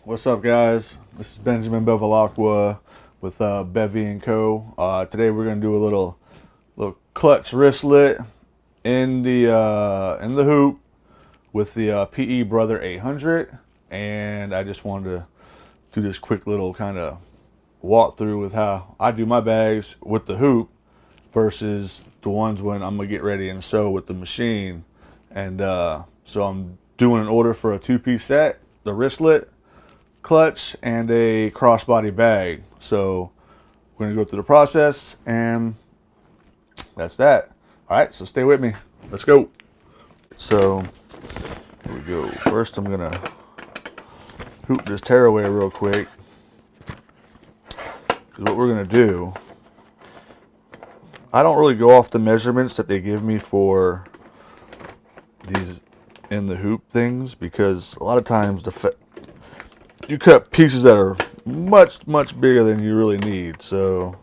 What's up, guys? This is Benjamin Bevilacqua with Bevi&Co. Today we're gonna do a little clutch wristlet in the hoop with the PE800, and I just wanted to do this quick little kind of walkthrough with how I do my bags with the hoop versus the ones when I'm gonna get ready and sew with the machine. And so I'm doing an order for a two-piece set, the wristlet, clutch, and a crossbody bag. So we're gonna go through the process, and that's that. All right, so stay with me. Let's go. So here we go. First, I'm gonna hoop this tearaway real quick, because what we're gonna do, I don't really go off the measurements that they give me for these in the hoop things, because a lot of times you cut pieces that are much bigger than you really need. So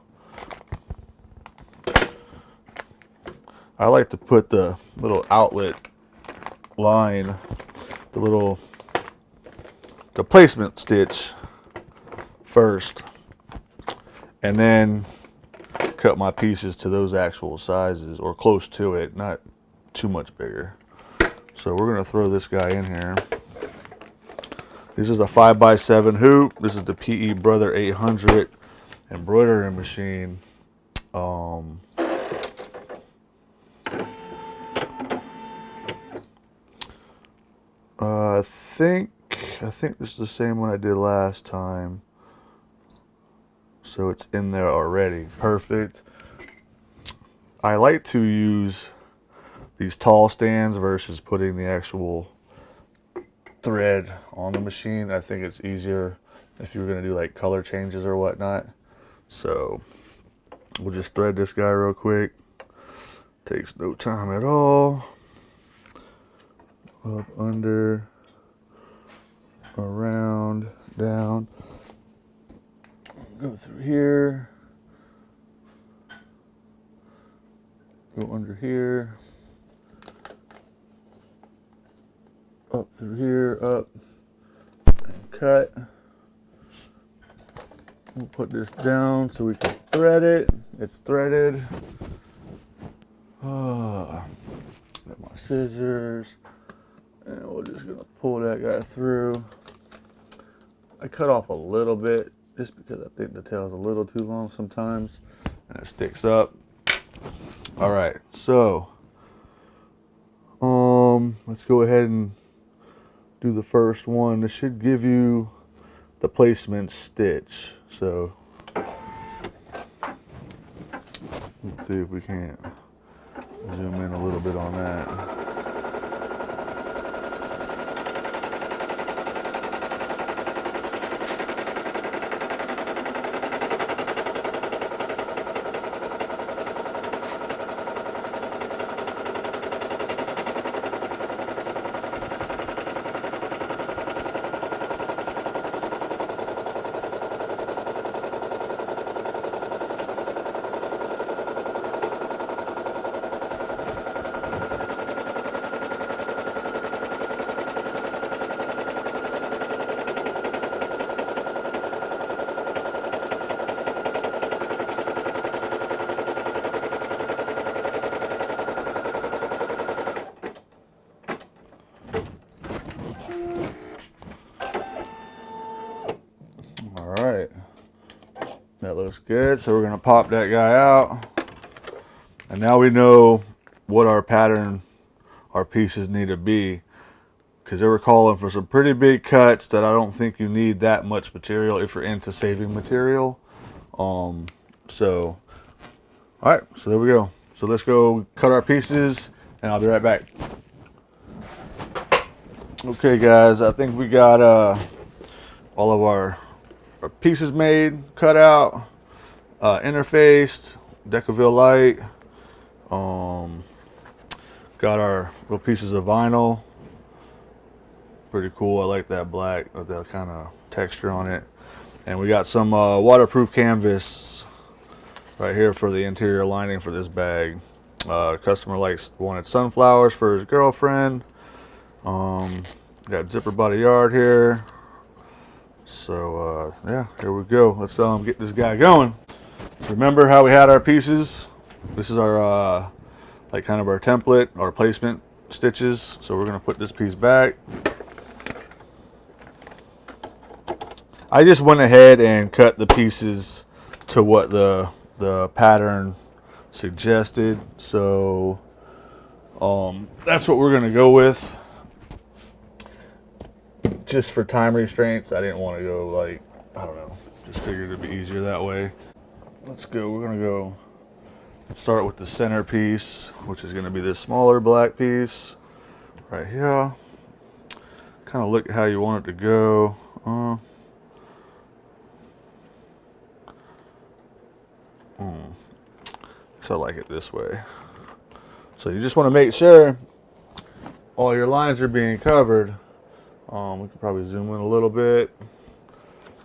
I like to put the little outlet line, the placement stitch first, and then cut my pieces to those actual sizes, or close to it, not too much bigger. So we're gonna throw this guy in here. This is a 5x7 hoop. This is the PE800 embroidery machine. I think this is the same one I did last time. So it's in there already. Perfect. I like to use these tall stands versus putting the actual thread on the machine. I think it's easier if you're going to do like color changes or whatnot. So we'll just thread this guy real quick. Takes no time at all. Up, under, around, down. Go through here. Go under here. Up through here, up, and cut. We'll put this down so we can thread it. It's threaded. Got my scissors, and we're just gonna pull that guy through. I cut off a little bit just because I think the tail's a little too long sometimes, and it sticks up. All right, so let's go ahead and do the first one. This should give you the placement stitch. So let's see if we can't zoom in a little bit on that. Alright, that looks good. So we're going to pop that guy out. And now we know what our pattern, our pieces need to be. Because they were calling for some pretty big cuts that I don't think you need that much material if you're into saving material. So, alright, so there we go. So let's go cut our pieces, and I'll be right back. Okay, guys, I think we got all of our pieces made, cut out, interfaced, Decaville light. Got our little pieces of vinyl. Pretty cool. I like that black with that kind of texture on it. And we got some waterproof canvas right here for the interior lining for this bag. Customer wanted sunflowers for his girlfriend. Got zipper body yard here. So yeah, here we go. Let's get this guy going. Remember how we had our pieces? This is our like kind of our template, our placement stitches. So we're gonna put this piece back. I just went ahead and cut the pieces to what the pattern suggested. So that's what we're gonna go with. Just for time restraints, I didn't want to go like, I don't know, just figured it'd be easier that way. Let's go, we're gonna go start with the center piece, which is gonna be this smaller black piece right here. Kind of look at how you want it to go. So I like it this way. So you just want to make sure all your lines are being covered. We could probably zoom in a little bit.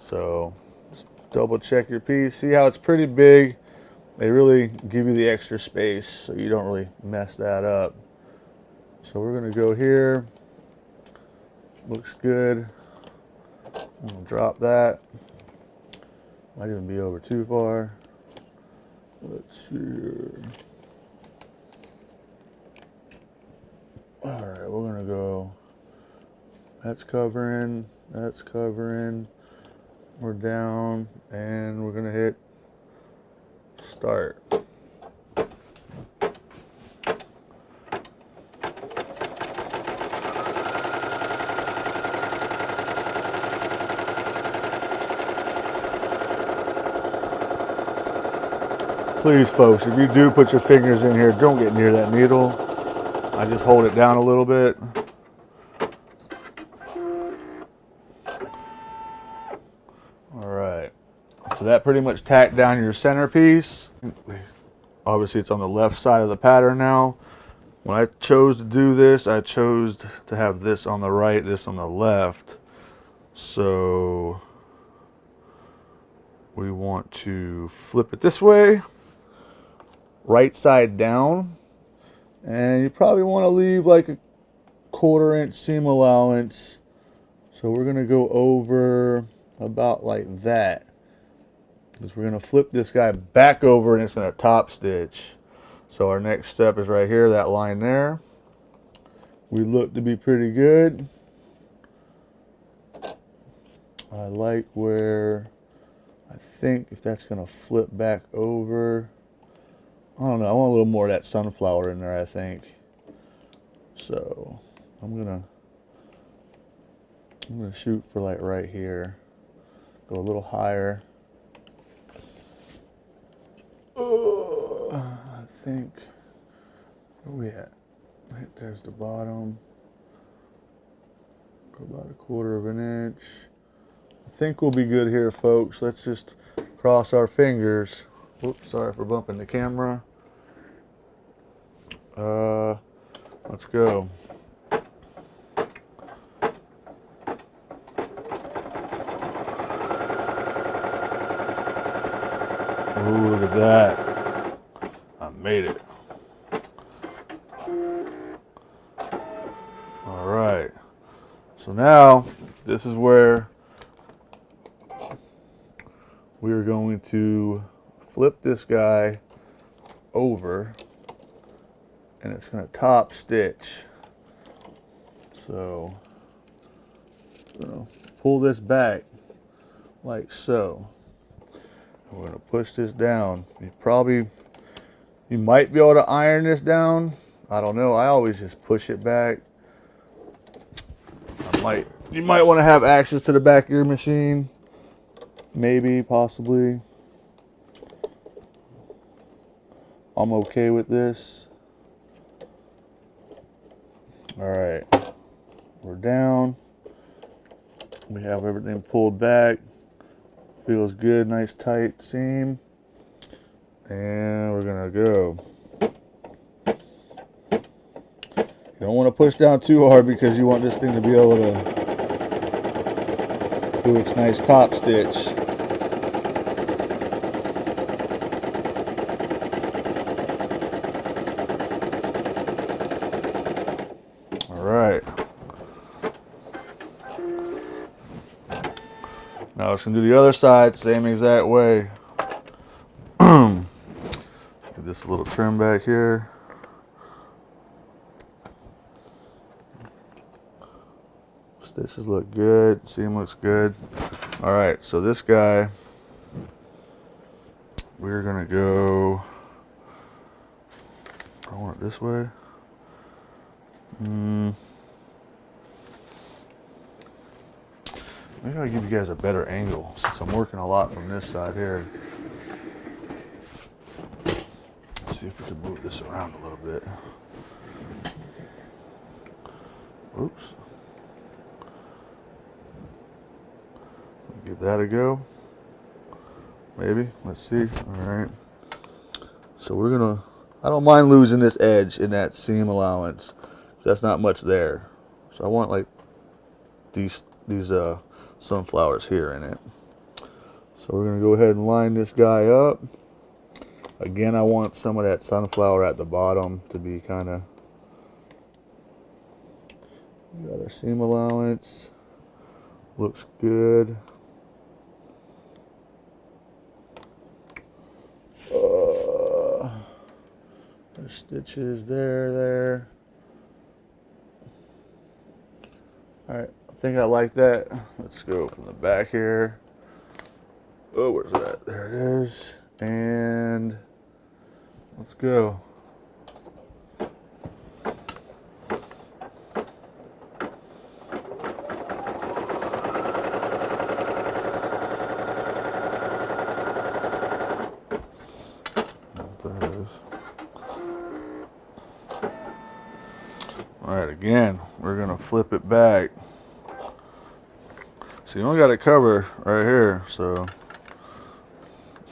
So just double check your piece. See how it's pretty big. They really give you the extra space so you don't really mess that up. So we're gonna go here. Looks good. I'm gonna drop that. Might even be over too far. Let's see here. All right, we're gonna go. That's covering, that's covering. We're down, and we're gonna hit start. Please, folks, if you do put your fingers in here, don't get near that needle. I just hold it down a little bit. All right, so that pretty much tacked down your centerpiece. Obviously, it's on the left side of the pattern now. When I chose to do this, I chose to have this on the right, this on the left. So we want to flip it this way. Right side down, and you probably want to leave like a 1/4 inch seam allowance. So we're going to go over about like that, because we're going to flip this guy back over and it's going to top stitch. So our next step is right here, that line there. We look to be pretty good. I like where, I think if that's going to flip back over, I don't know, I want a little more of that sunflower in there, I think. So I'm gonna shoot for like right here. Go a little higher. I think, where are we at? I think there's the bottom. Go about a 1/4 of an inch. I think we'll be good here, folks. Let's just cross our fingers. Whoops, sorry for bumping the camera. Let's go. Ooh, look at that. I made it. All right. So now, this is where we are going to flip this guy over, and it's going to top stitch. So I'm going to pull this back like so. We're going to push this down. You might be able to iron this down. I don't know. I always just push it back. You might want to have access to the back of your machine. Maybe, possibly. I'm okay with this. All right, we're down. We have everything pulled back. Feels good, nice tight seam. And we're gonna go. You don't want to push down too hard because you want this thing to be able to do its nice top stitch. Now I was gonna do the other side, same exact way. Give this a little trim back here. Stitches look good, seam looks good. All right, so this guy, we're gonna go, I want it this way. Maybe I'll give you guys a better angle since I'm working a lot from this side here. Let's see if we can move this around a little bit. Oops. Give that a go. Maybe. Let's see. All right. So we're gonna. I don't mind losing this edge in that seam allowance. That's not much there. So I want like these sunflowers here in it. So we're gonna go ahead and line this guy up. Again, I want some of that sunflower at the bottom to be kind of. We got our seam allowance. Looks good. There's stitches there. All right, I think I like that. Let's go from the back here. Oh, where's that? There it is. And let's go. All right, again, we're gonna flip it back. So you only got it covered right here. So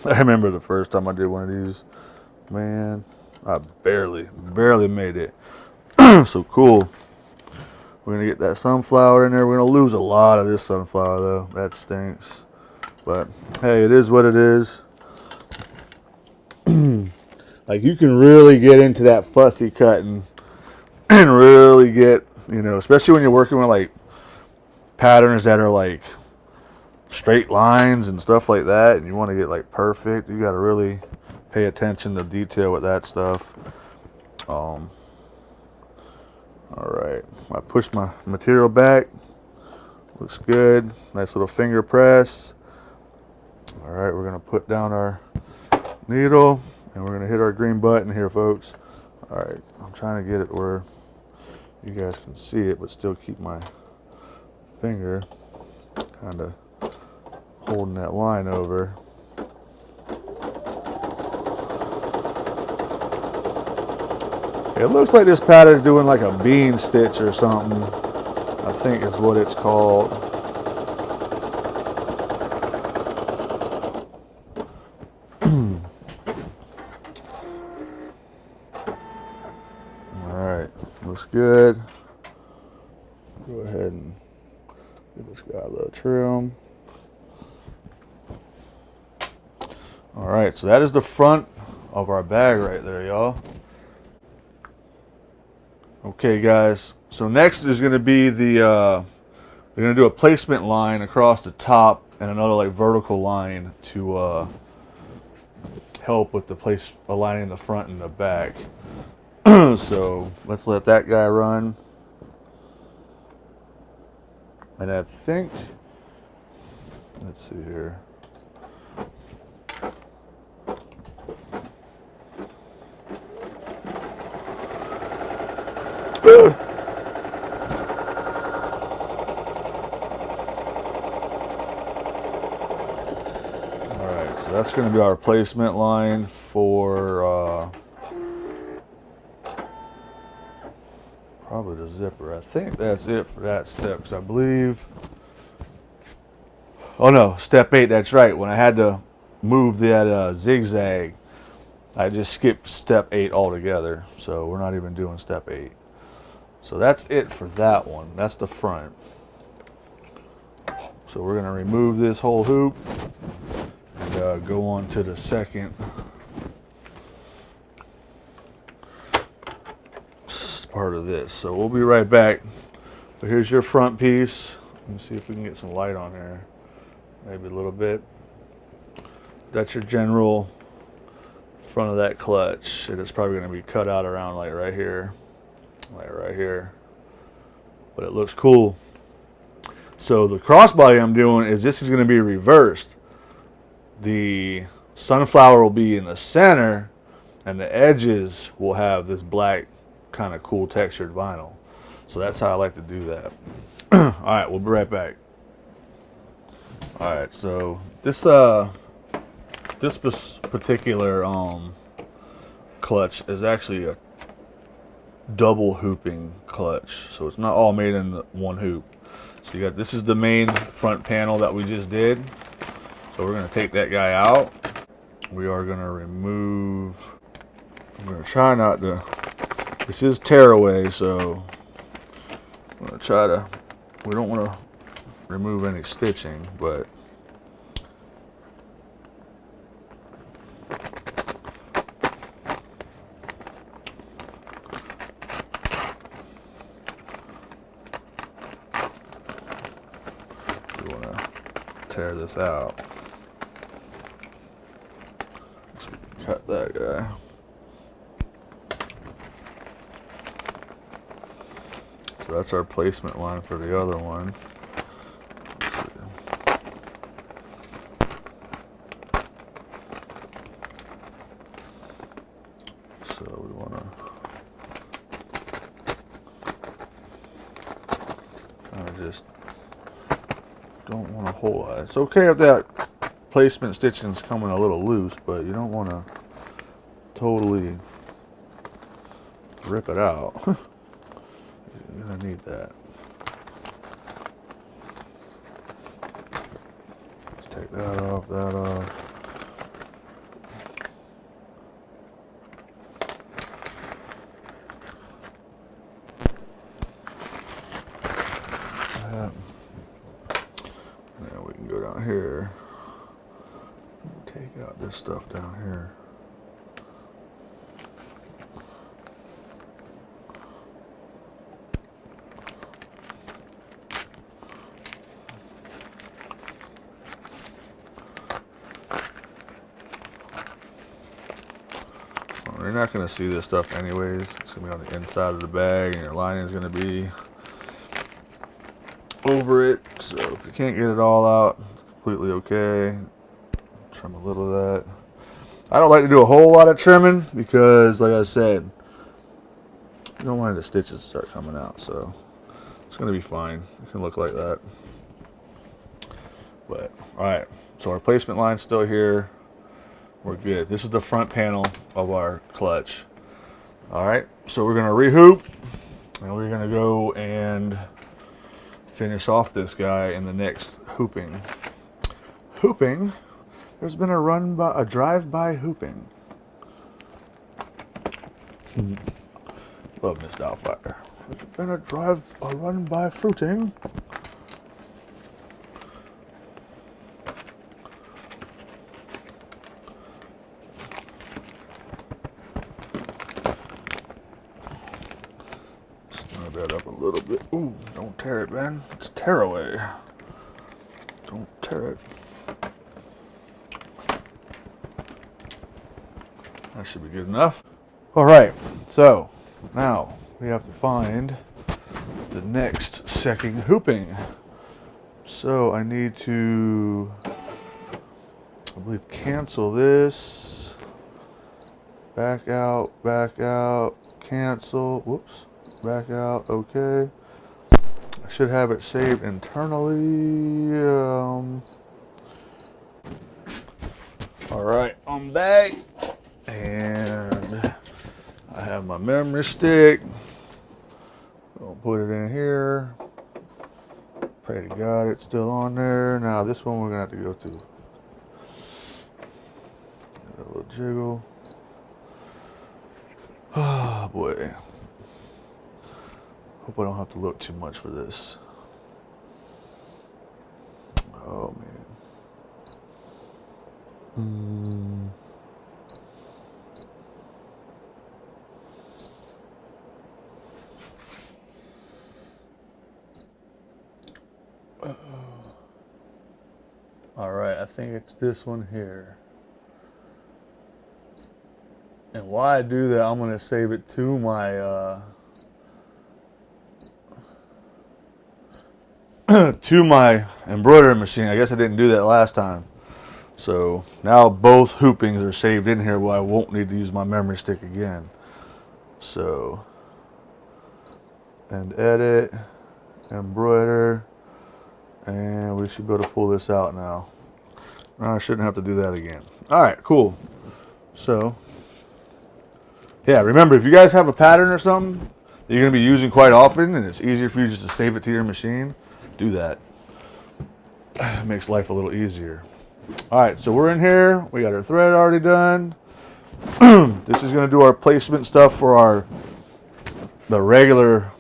I remember the first time I did one of these, man, I barely made it. So cool. We're gonna get that sunflower in there. We're gonna lose a lot of this sunflower though. That stinks. But hey, it is what it is. Like you can really get into that fussy cutting and really get, you know, especially when you're working with like patterns that are like straight lines and stuff like that, and you want to get like perfect. You got to really pay attention to detail with that stuff. All right, I pushed my material back. Looks good. Nice little finger press. All right, we're gonna put down our needle and we're gonna hit our green button here, folks. All right, I'm trying to get it where you guys can see it, but still keep my finger kind of holding that line over. It looks like this pattern is doing like a bean stitch or something. I think is what it's called. Alright, looks good. Go ahead and give this guy a little trim. Alright, so that is the front of our bag right there, y'all. Okay guys, so next is going to be the, they're going to do a placement line across the top and another like vertical line to help with the aligning the front and the back. So let's let that guy run. And I think, let's see here. Alright, so that's going to be our placement line for probably the zipper. I think that's it for that step, because I believe, oh no, step 8, that's right. When I had to move that zigzag, I just skipped step 8 altogether, so we're not even doing step 8. So that's it for that one. That's the front. So we're going to remove this whole hoop and go on to the second part of this. So we'll be right back. But here's your front piece. Let me see if we can get some light on here. maybe a little bit. That's your general front of that clutch. And it's probably going to be cut out around like right here. Like right here. But it looks cool. So the crossbody I'm doing is this is going to be reversed. The sunflower will be in the center and the edges will have this black kind of cool textured vinyl. So that's how I like to do that. All right, we'll be right back. All right, so this particular clutch is actually a double hooping clutch, so it's not all made in one hoop. So you got, this is the main front panel that we just did. So we're going to take that guy out. We are going to remove, I'm going to try not to, this is tearaway, so I'm going to try to, we don't want to remove any stitching, but we want to tear this out. So we cut that guy. So that's our placement line for the other one. So we want to kind of just don't want a whole lot. It's okay if that placement stitching is coming a little loose, but you don't want to totally rip it out. You're gonna need that. Let's take that off, that off. Now we can go down here. Take out this stuff down here. You're not going to see this stuff anyways. It's going to be on the inside of the bag, and your lining is going to be over it. So if you can't get it all out, completely okay. Trim a little of that. I don't like to do a whole lot of trimming because, like I said, you don't want the stitches to start coming out. So it's going to be fine. It can look like that. But all right, so our placement line's still here. We're good. This is the front panel of our clutch. All right, so we're gonna rehoop, and we're gonna go and finish off this guy in the next hooping. Hooping. There's been a drive-by hooping. Love Miss Doubtfire. There's been a run-by fruiting. That up a little bit. Ooh, don't tear it, man. It's tearaway. Don't tear it. That should be good enough. All right, so now we have to find the next second hooping. So I need to, I believe, cancel this. Back out, cancel. Whoops. Back out, okay. I should have it saved internally. All right, I'm back, and I have my memory stick. I'll put it in here. Pray to God it's still on there. Now this one we're gonna have to go through. A little jiggle. Oh boy. Hope I don't have to look too much for this. Oh man. All right, I think it's this one here. And while I do that, I'm going to save it to my to my embroidery machine. I guess I didn't do that last time. So now both hoopings are saved in here where I won't need to use my memory stick again. So, and edit, embroider, and we should be able to pull this out now. I shouldn't have to do that again. All right, cool. So, yeah, remember, if you guys have a pattern or something that you're going to be using quite often and it's easier for you just to save it to your machine, do that. It makes life a little easier. All right, so we're in here. We got our thread already done. This is going to do our placement stuff for the regular,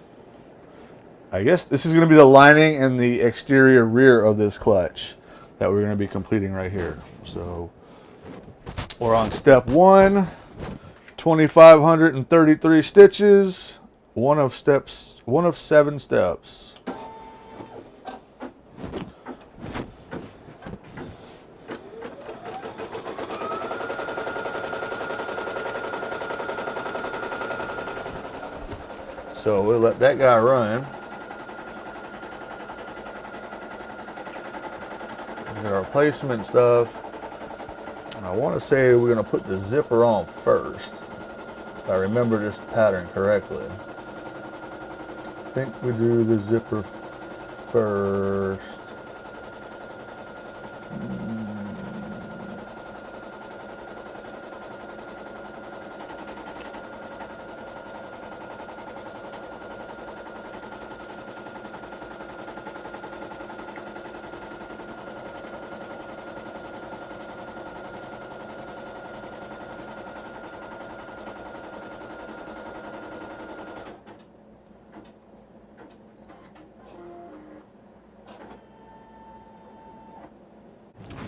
I guess this is going to be the lining and the exterior rear of this clutch that we're going to be completing right here. So we're on step 1, 2,533 stitches, one of 7 steps. So we'll let that guy run. Get our placement stuff. And I want to say we're going to put the zipper on first, if I remember this pattern correctly. I think we do the zipper first.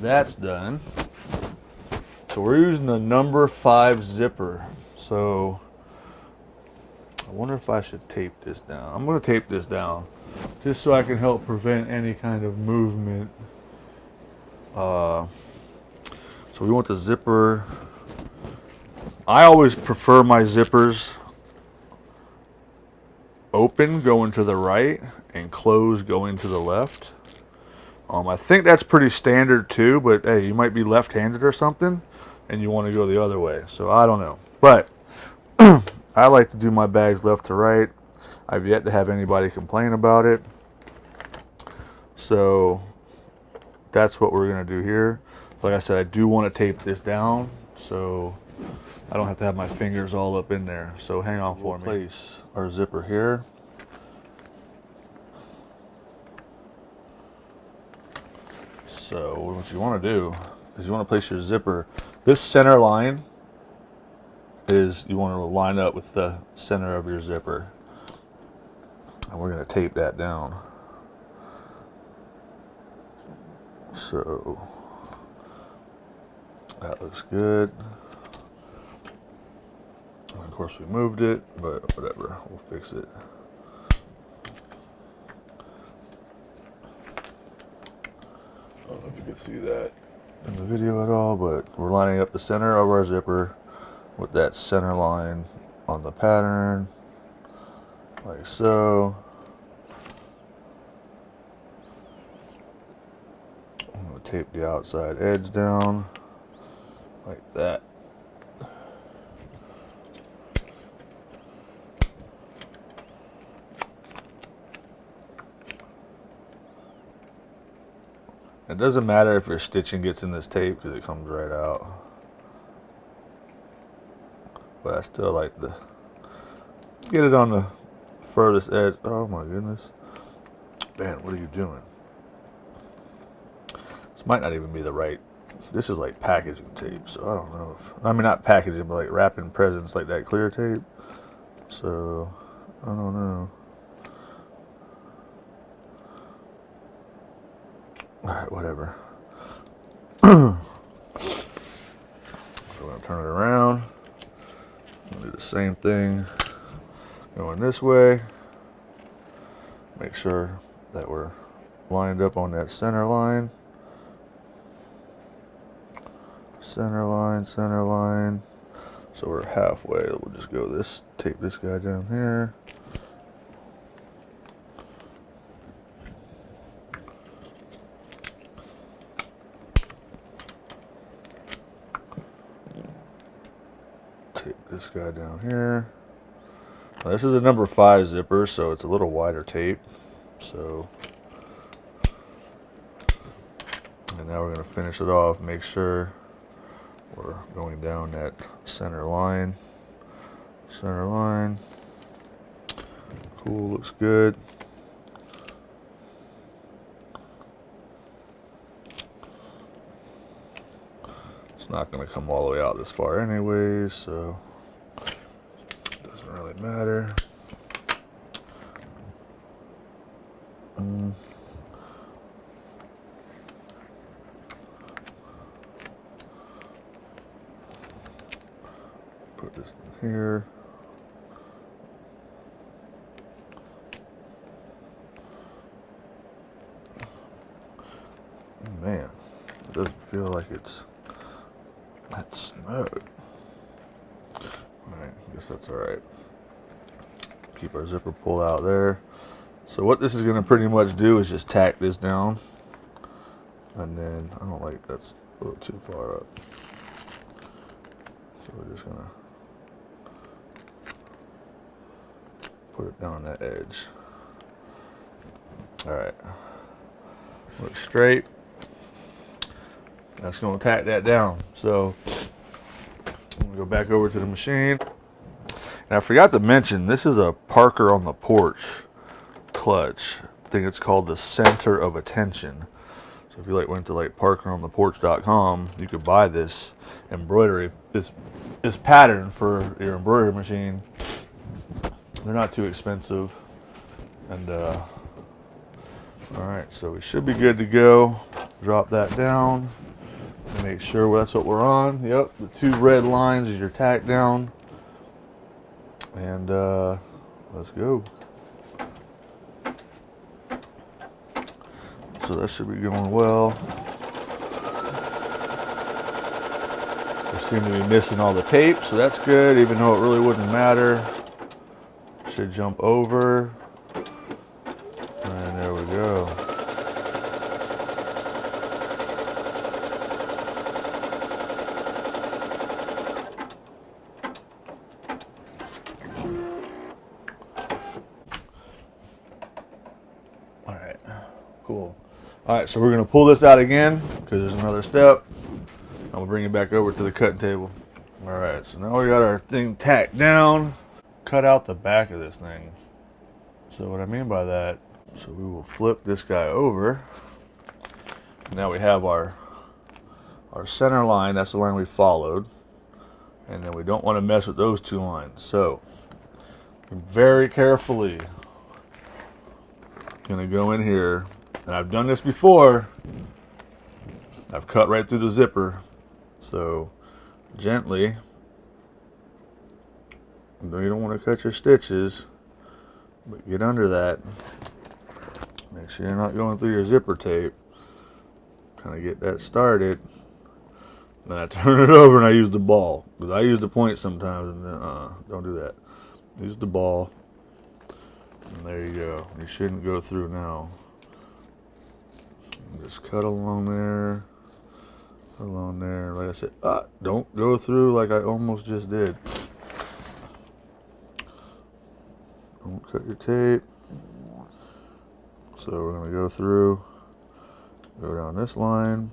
That's done. So we're using the number 5 zipper. So I wonder if I should tape this down. I'm going to tape this down just so I can help prevent any kind of movement. So we want the zipper. I always prefer my zippers open going to the right and close going to the left. I think that's pretty standard too, but hey, you might be left-handed or something and you want to go the other way. So I don't know. But I like to do my bags left to right. I've yet to have anybody complain about it. So that's what we're going to do here. Like I said, I do want to tape this down so I don't have to have my fingers all up in there. So hang on for me. Place our zipper here. So what you want to do is you want to place your zipper. This center line is, you want to line up with the center of your zipper. And we're going to tape that down. So that looks good. And of course we moved it, but whatever, we'll fix it. I don't know if you can see that in the video at all, but we're lining up the center of our zipper with that center line on the pattern, like so. I'm going to tape the outside edge down, like that. It doesn't matter if your stitching gets in this tape because it comes right out. But I still like to get it on the furthest edge. Oh my goodness. Man, what are you doing? This might not even be the right. This is like packaging tape, so I don't know if, I mean not packaging, but like wrapping presents, like that clear tape. So I don't know. Alright, whatever. So we're going to turn it around. We'll do the same thing going this way. Make sure that we're lined up on that center line. center line, center line. So we're halfway. We'll just go this, tape this guy down here. Tape this guy down here. Now, this is a number 5 zipper, so it's a little wider tape. So, and now we're going to finish it off. Make sure we're going down that center line. Center line. Cool, looks good. It's not going to come all the way out this far anyways, so it doesn't really matter. Put this in here. Man, it doesn't feel like it's that snug. Alright, I guess that's alright. Keep our zipper pulled out there. So what this is going to pretty much do is just tack this down. And then, I don't like that's a little too far up. So we're just going to put it down that edge. Alright. Look straight. That's going to tack that down. So I'm going to go back over to the machine. And I forgot to mention, this is a Parker on the porch clutch. I think it's called the center of attention. So if you went to parkerontheporch.com, you could buy this embroidery, this pattern for your embroidery machine. They're not too expensive. And all right, so we should be good to go. Drop that down. Make sure that's what we're on. Yep, the 2 red lines is your tack down. And let's go. So that should be going well. We seem to be missing all the tape, so that's good, even though it really wouldn't matter. Should jump over. And there we go. Alright, cool. Alright, so we're going to pull this out again because there's another step. And we'll bring it back over to the cutting table. Alright, so now we got our thing tacked down. Cut out the back of this thing. So what I mean by that, so we will flip this guy over. Now we have our center line, that's the line we followed. And then we don't want to mess with those 2 lines. So very carefully gonna go in here, and I've done this before. I've cut right through the zipper. So gently, you don't want to cut your stitches, but get under that. Make sure you're not going through your zipper tape. Kind of get that started. Then I turn it over and I use the ball, because I use the point sometimes, and then don't do that. Use the ball, and there you go. You shouldn't go through now. Just cut along there, along there. Like I said, don't go through like I almost just did. Don't cut your tape. So we're going to go through, go down this line,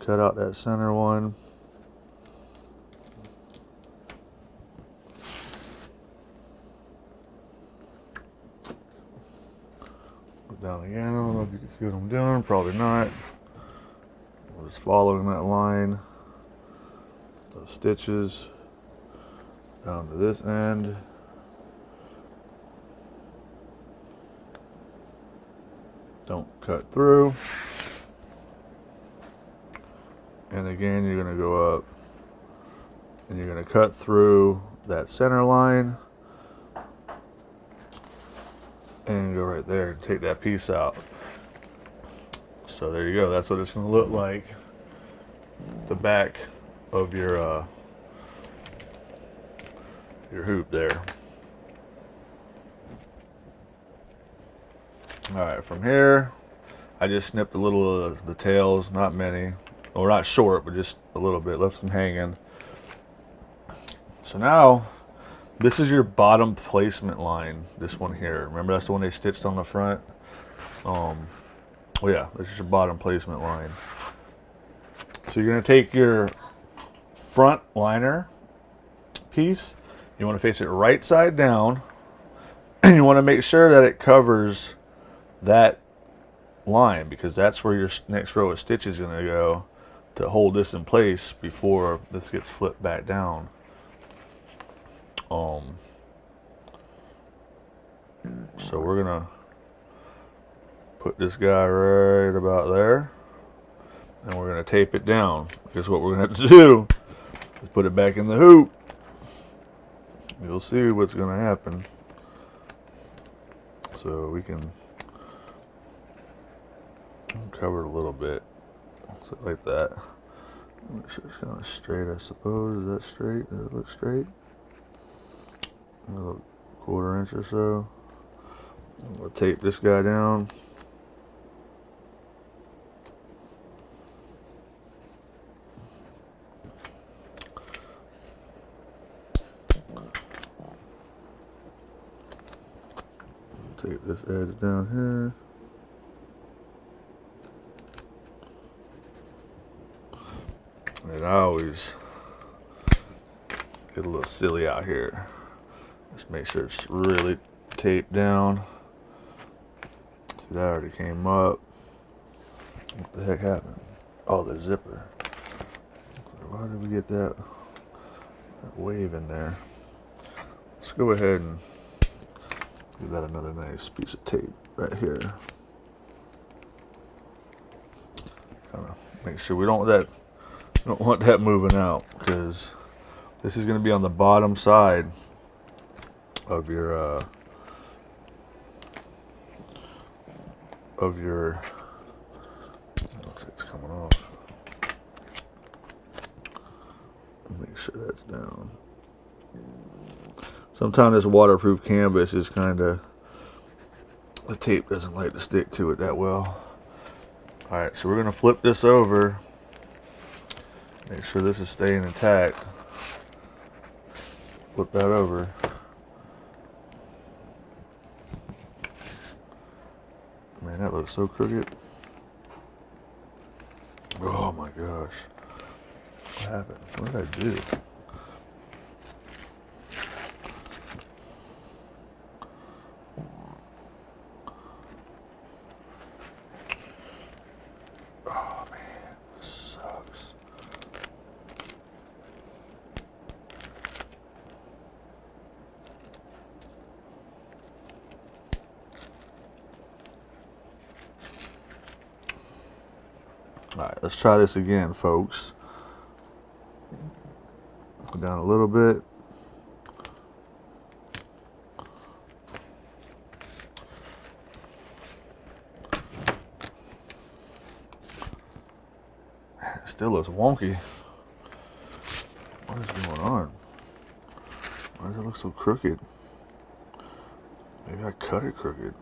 cut out that center one. Look down again. I don't know if you can see what I'm doing. Probably not. We're just following that line. Those stitches down to this end. Don't cut through. And again, you're going to go up and you're going to cut through that center line and go right there and take that piece out. So there you go. That's what it's going to look like the back of your hoop there. All right, from here, I just snipped a little of the tails, not many, or not short, but just a little bit, left them hanging. So now, this is your bottom placement line, this one here. Remember, that's the one they stitched on the front? Well, yeah, this is your bottom placement line. So you're gonna take your front liner piece, you wanna face it right side down, and you wanna make sure that it covers that line, because that's where your next row of stitches is going to go to hold this in place before this gets flipped back down. So we're going to put this guy right about there, and we're going to tape it down, because what we're going to have to do is put it back in the hoop. You'll see what's going to happen. So we can cover it a little bit, so like that. Make sure it's kind of straight, I suppose. Is that straight? Does it look straight? A little quarter-inch or so. We'll tape this guy down. Tape this edge down here. And I always get a little silly out here. Just make sure it's really taped down. See, that already came up. What the heck happened? Oh, the zipper. Why did we get that wave in there? Let's go ahead and give that another nice piece of tape right here. Kind of make sure we don't want that moving out, because this is going to be on the bottom side of your looks like it's coming off. Make sure that's down. Sometimes this waterproof canvas is kind of, the tape doesn't like to stick to it that well. Alright, so we're going to flip this over. Make sure this is staying intact. Flip that over. Man, that looks so crooked. Oh my gosh. What happened? What did I do? Oh man, this sucks. Alright, let's try this again, folks. Go down a little bit. It still looks wonky. What is going on? Why does it look so crooked? Maybe I cut it crooked.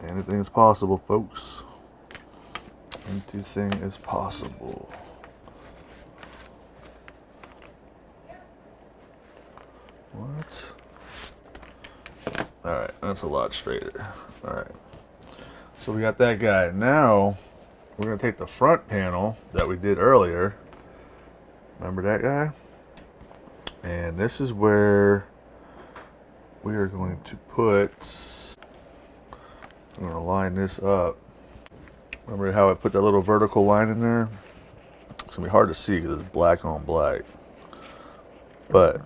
Anything is possible, folks. Anything is possible. What? Alright, that's a lot straighter. Alright. So we got that guy. Now, we're going to take the front panel that we did earlier. Remember that guy? And this is where we are going to put, I'm going to line this up. Remember how I put that little vertical line in there? It's going to be hard to see because it's black on black. But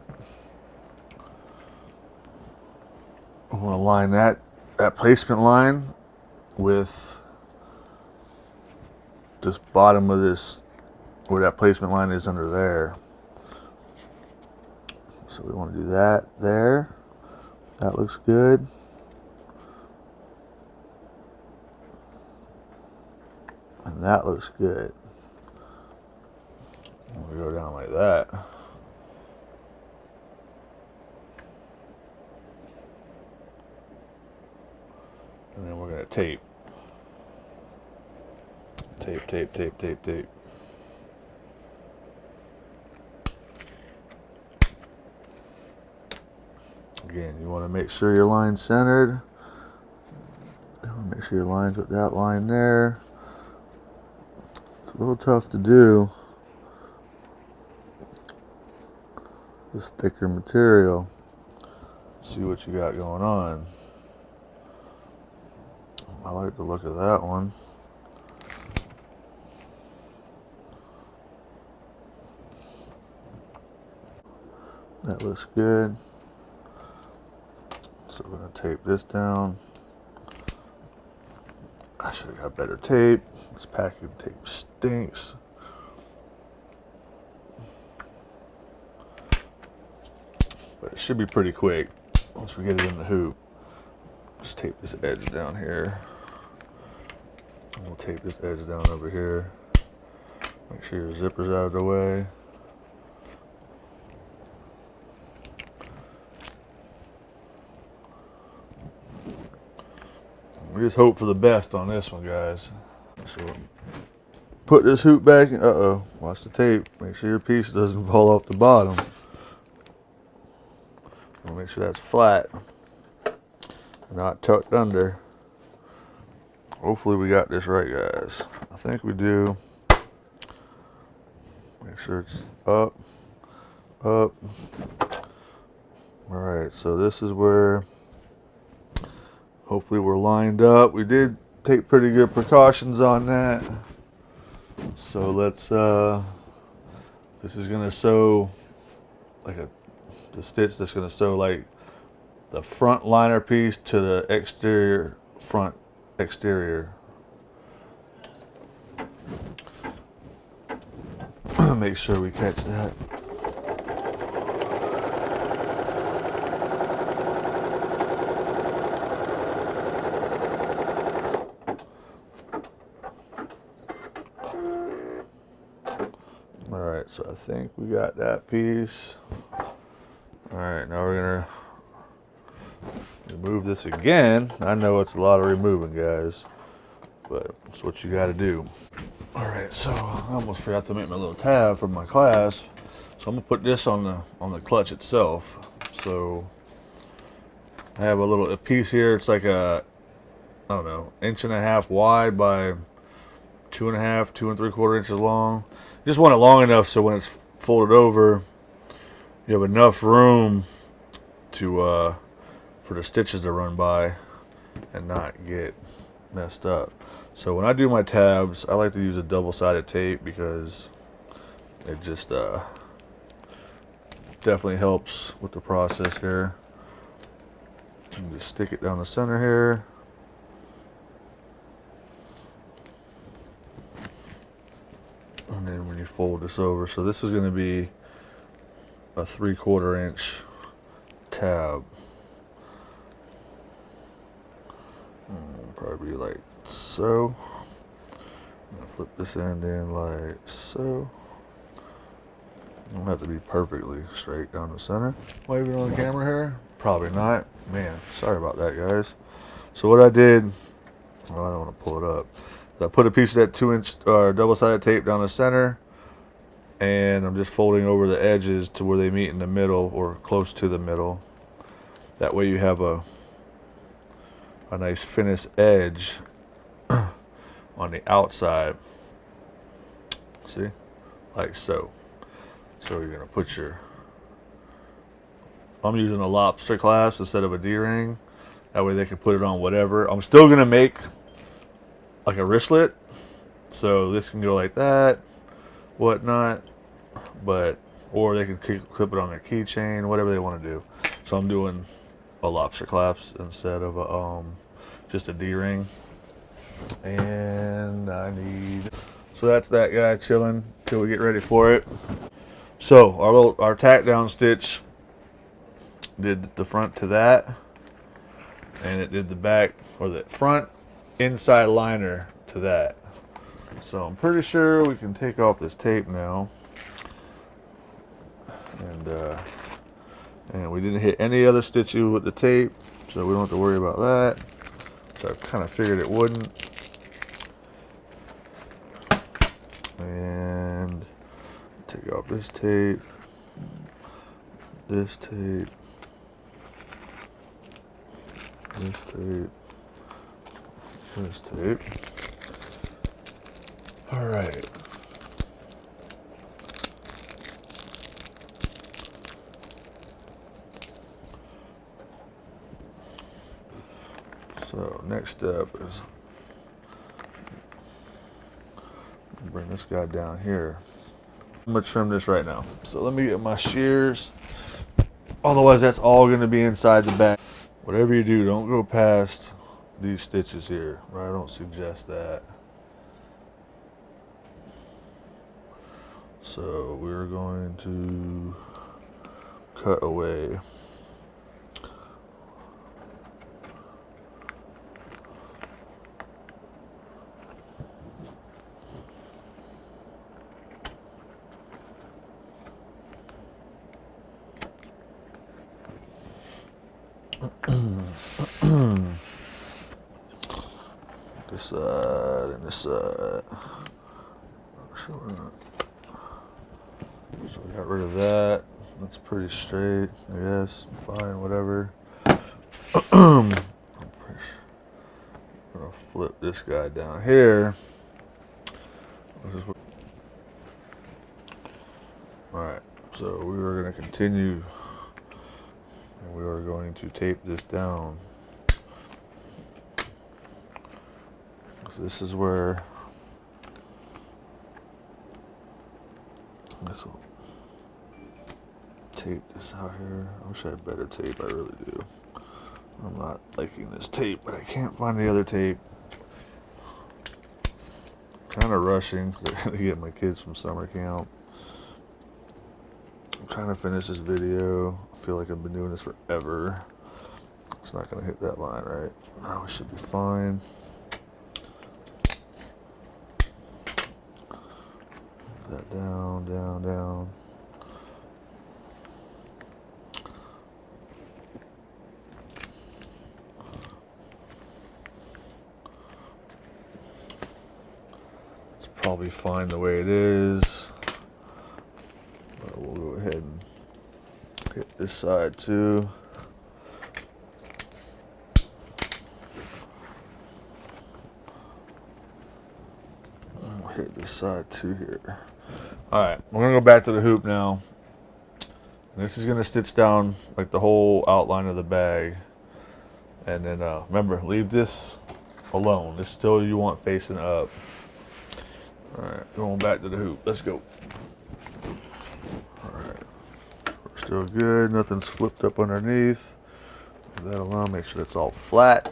I want to line that placement line with this bottom of this, where that placement line is under there. So we want to do that there. That looks good. And that looks good. go down like that. And then we're going to tape. Tape, tape, tape, tape, tape. Again, you want to make sure your line's centered. You want to make sure your line's with that line there. It's a little tough to do. This thicker material. See what you got going on. I like the look of that one. That looks good. So we're going to tape this down. I should have got better tape. This packing tape stinks. But it should be pretty quick once we get it in the hoop. Just tape this edge down here. And we'll tape this edge down over here. Make sure your zipper's out of the way. We just hope for the best on this one, guys. So put this hoop back in. Uh-oh, watch the tape. Make sure your piece doesn't fall off the bottom. We'll make sure that's flat, not tucked under. Hopefully we got this right, guys. I think we do. Make sure it's up, up. All right, so this is where hopefully we're lined up. We did take pretty good precautions on that. So let's, this is gonna sew like the stitch that's gonna sew like the front liner piece to the exterior, front exterior. Make sure we catch that. Alright, so I think we got that piece. Alright, now we're gonna remove this again. I know it's a lot of removing, guys, but it's what you gotta do. Alright, so I almost forgot to make my little tab for my clasp. So I'm gonna put this on the clutch itself. So I have a piece here, it's like a, I don't know, 1.5 inches wide by 2.5, 2 3/4 inches long. You just want it long enough so when it's folded over, you have enough room to for the stitches to run by and not get messed up. So when I do my tabs, I like to use a double-sided tape because it just definitely helps with the process here. And just stick it down the center here. And then when you fold this over, so this is going to be a 3/4 inch tab. Probably like so. I'm gonna flip this end in like so. It don't have to be perfectly straight down the center. Waving on the camera here? Probably not. Man, sorry about that, guys. So what I did, well, I don't want to pull it up. So I put a piece of that 2-inch double-sided tape down the center, and I'm just folding over the edges to where they meet in the middle or close to the middle. That way you have a nice finished edge on the outside. See? Like so. So you're gonna put your, I'm using a lobster clasp instead of a D-ring. That way they can put it on whatever. I'm still gonna make like a wristlet. So this can go like that, whatnot. But, or they can clip it on their keychain, whatever they want to do. So I'm doing a lobster clasp instead of a, just a D-ring. And I need, so that's that guy chilling till we get ready for it. So our tack down stitch did the front to that, and it did the back, or the front inside liner to that. So I'm pretty sure we can take off this tape now. and we didn't hit any other stitches with the tape, so we don't have to worry about that. So I kind of figured it wouldn't. And take off this tape, this tape, this tape, this tape. All right. So next step is bring this guy down here. I'm gonna trim this right now. So let me get my shears. Otherwise that's all gonna be inside the bag. Whatever you do, don't go past these stitches here, right? I don't suggest that. So we're going to cut away. This side and this side. So we got rid of that. That's pretty straight, I guess. Fine, whatever. I'm gonna flip this guy down here. Alright, so we were gonna continue and we are going to tape this down. So this is where this will tape this out here. I wish I had better tape, I really do. I'm not liking this tape, but I can't find the other tape. Kind of rushing because I gotta get my kids from summer camp. I'm trying to finish this video. I feel like I've been doing this forever. It's not gonna hit that line, right? No, we should be fine. That down, down, down. It's probably fine the way it is. But we'll go ahead and hit this side too. We'll hit this side too here. Alright, we're going to go back to the hoop now. And this is going to stitch down like the whole outline of the bag. And then remember, leave this alone. This still you want facing up. Alright, going back to the hoop. Let's go. Alright, we're still good. Nothing's flipped up underneath. Leave that alone. Make sure it's all flat.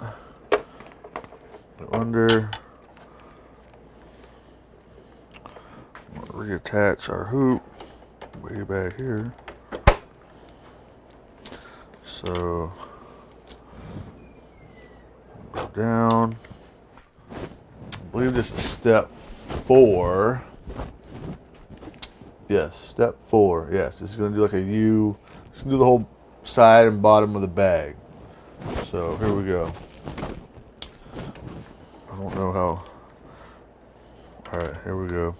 Go under. Reattach our hoop way back here. So go down. I believe this is step 4. Yes, step 4. Yes, this is going to do like a U. It's going to do the whole side and bottom of the bag. So here we go. I don't know how. All right, here we go.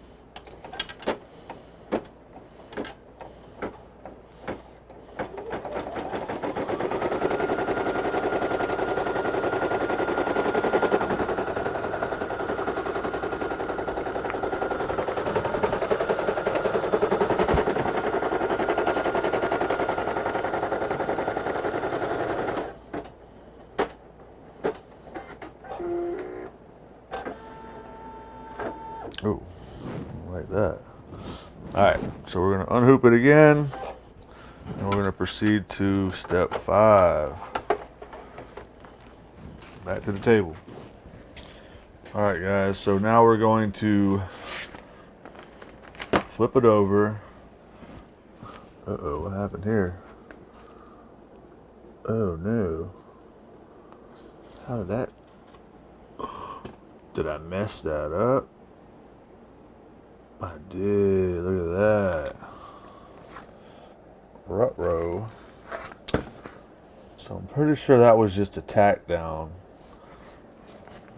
Oh, like that. All right, so we're gonna unhoop it again, and we're gonna proceed to step 5. Back to the table. All right, guys, so now we're going to flip it over. Uh-oh, what happened here? Oh, no. How did that... Did I mess that up? I did. Look at that. pretty sure that was just a tack down.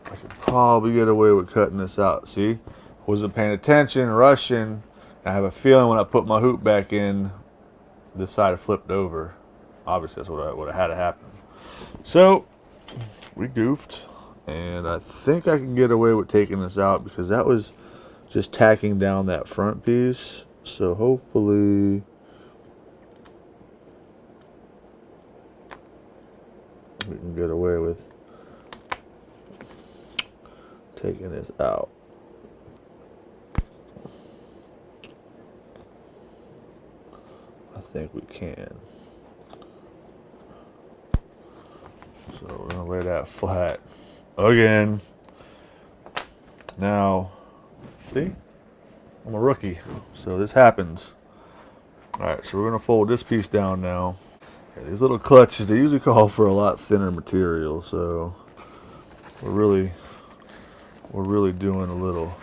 I could probably get away with cutting this out. See? Wasn't paying attention, rushing. I have a feeling when I put my hoop back in, this side flipped over. Obviously, that's what would have had to happen. So, we goofed. And I think I can get away with taking this out because that was just tacking down that front piece. So hopefully we can get away with taking this out. I think we can. So we're gonna lay that flat again. Now, see, I'm a rookie, so this happens. All right, so we're gonna fold this piece down now. Yeah, these little clutches, they usually call for a lot thinner material, so we're really doing a little.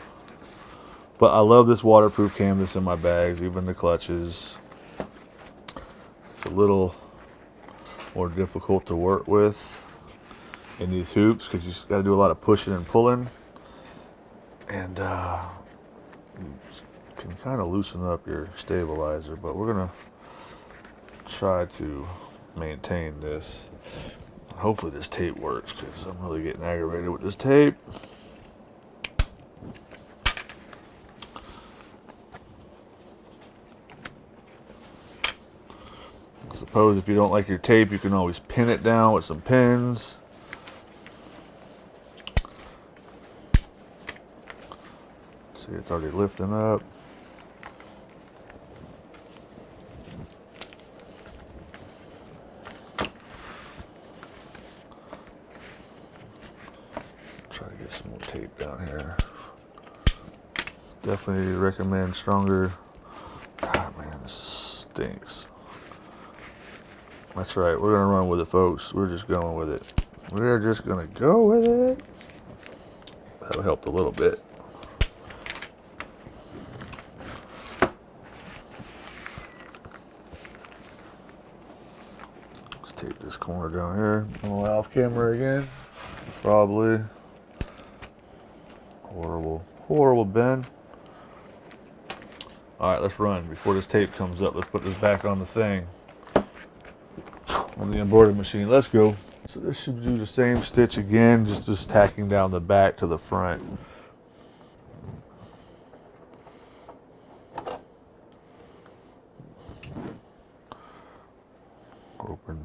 But I love this waterproof canvas in my bags, even the clutches. It's a little more difficult to work with in these hoops because you just got to do a lot of pushing and pulling, and you can kind of loosen up your stabilizer. But we're gonna try to maintain this. Hopefully this tape works because I'm really getting aggravated with this tape. I suppose if you don't like your tape, you can always pin it down with some pins. See, it's already lifting up. Try to get some more tape down here. Definitely recommend stronger. Ah, man, this stinks. That's right, we're gonna run with it, folks. We're just going with it. We're just gonna go with it. That'll help a little bit. Let's tape this corner down here. I'm gonna off camera again. Probably. Horrible bend. All right, let's run. Before this tape comes up, let's put this back on the thing. On the embroidery machine. Let's go. So this should do the same stitch again, just tacking down the back to the front. Open.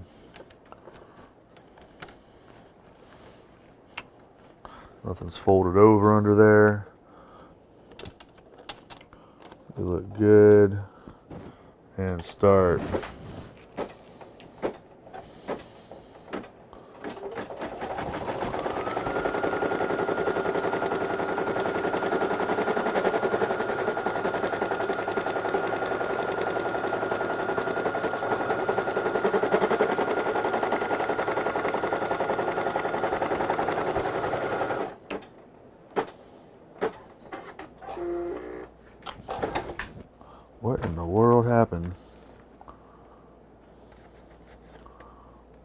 Nothing's folded over under there. They look good. And start. What in the world happened?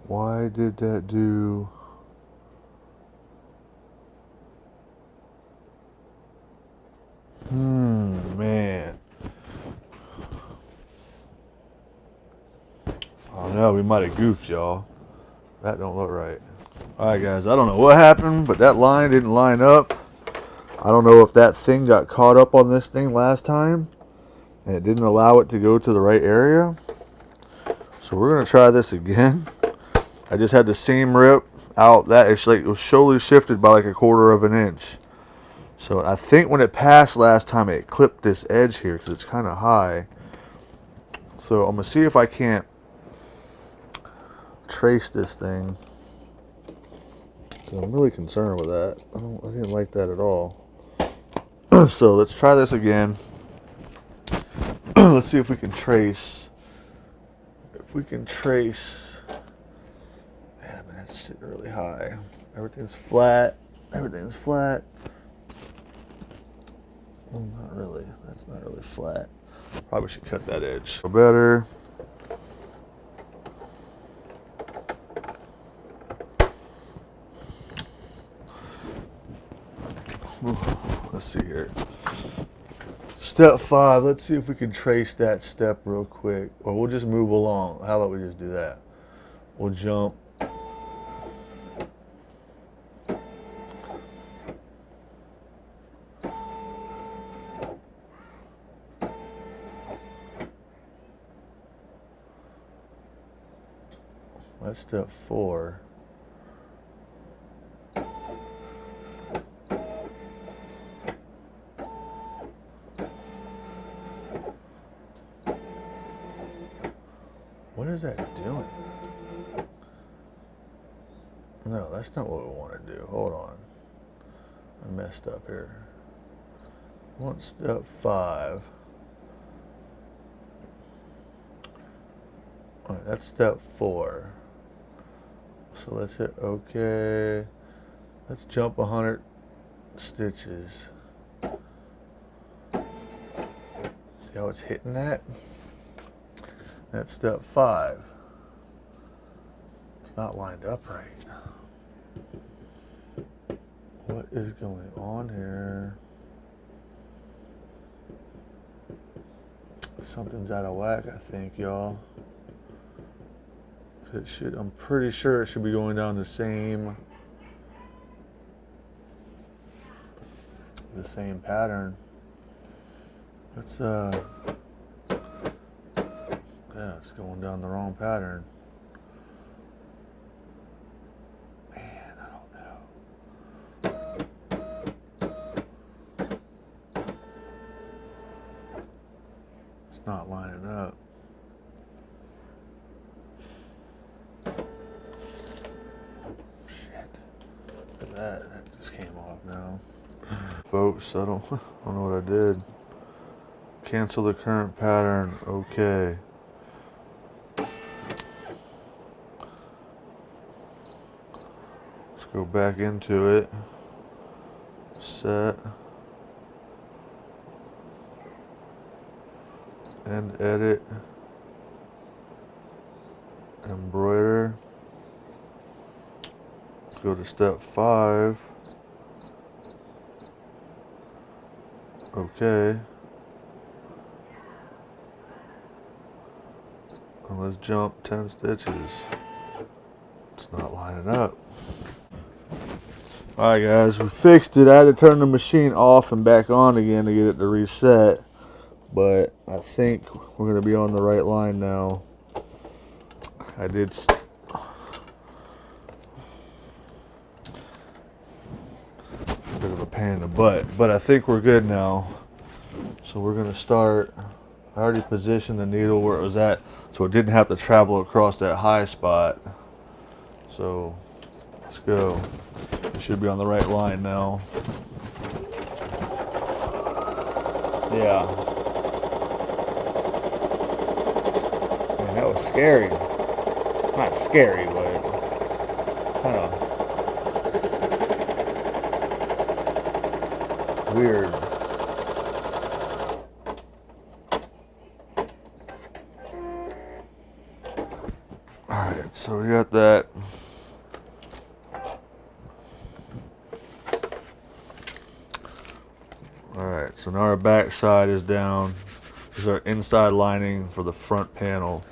Why did that do? Man. Oh no, we might have goofed, y'all. That don't look right. Alright guys, I don't know what happened, but that line didn't line up. I don't know if that thing got caught up on this thing last time and it didn't allow it to go to the right area. So we're gonna try this again. I just had the seam rip out. That it's like it was slowly shifted by like 1/4 of an inch. So I think when it passed last time, it clipped this edge here because it's kind of high. So I'm gonna see if I can't trace this thing. I'm really concerned with that. I didn't like that at all. So let's try this again. Let's see if we can trace. If we can trace. Yeah, man, it's sitting really high. Everything's flat. Everything's flat. Well, not really. That's not really flat. Probably should cut that edge. Better. see here. Step 5, let's see if we can trace that step real quick. Or we'll just move along. How about we just do that? We'll jump. That's step 4. What is that doing? No, that's not what we want to do. Hold on. I messed up here. I want step 5. All right, that's step 4. So let's hit OK. Let's jump 100 stitches. See how it's hitting that? That's step 5. It's not lined up right. What is going on here? Something's out of whack, I think, y'all. It should. I'm pretty sure it should be going down the same pattern. Let's yeah, it's going down the wrong pattern. Man, I don't know. It's not lining up. That just came off now. Folks, I don't know what I did. Cancel the current pattern. Okay. Let's go back into it. Set. And edit. Embroider. Go to step 5. Okay. And let's jump 10 stitches. It's not lining up. Alright guys, we fixed it. I had to turn the machine off and back on again to get it to reset. But I think we're going to be on the right line now. I did... bit of a pain in the butt, but I think we're good now. So we're gonna start. I already positioned the needle where it was at, so it didn't have to travel across that high spot. So let's go. We should be on the right line now. Yeah. Man, that was scary. Not scary, but kind of weird. Alright, so we got that. Alright, so now our back side is down. This is our inside lining for the front panel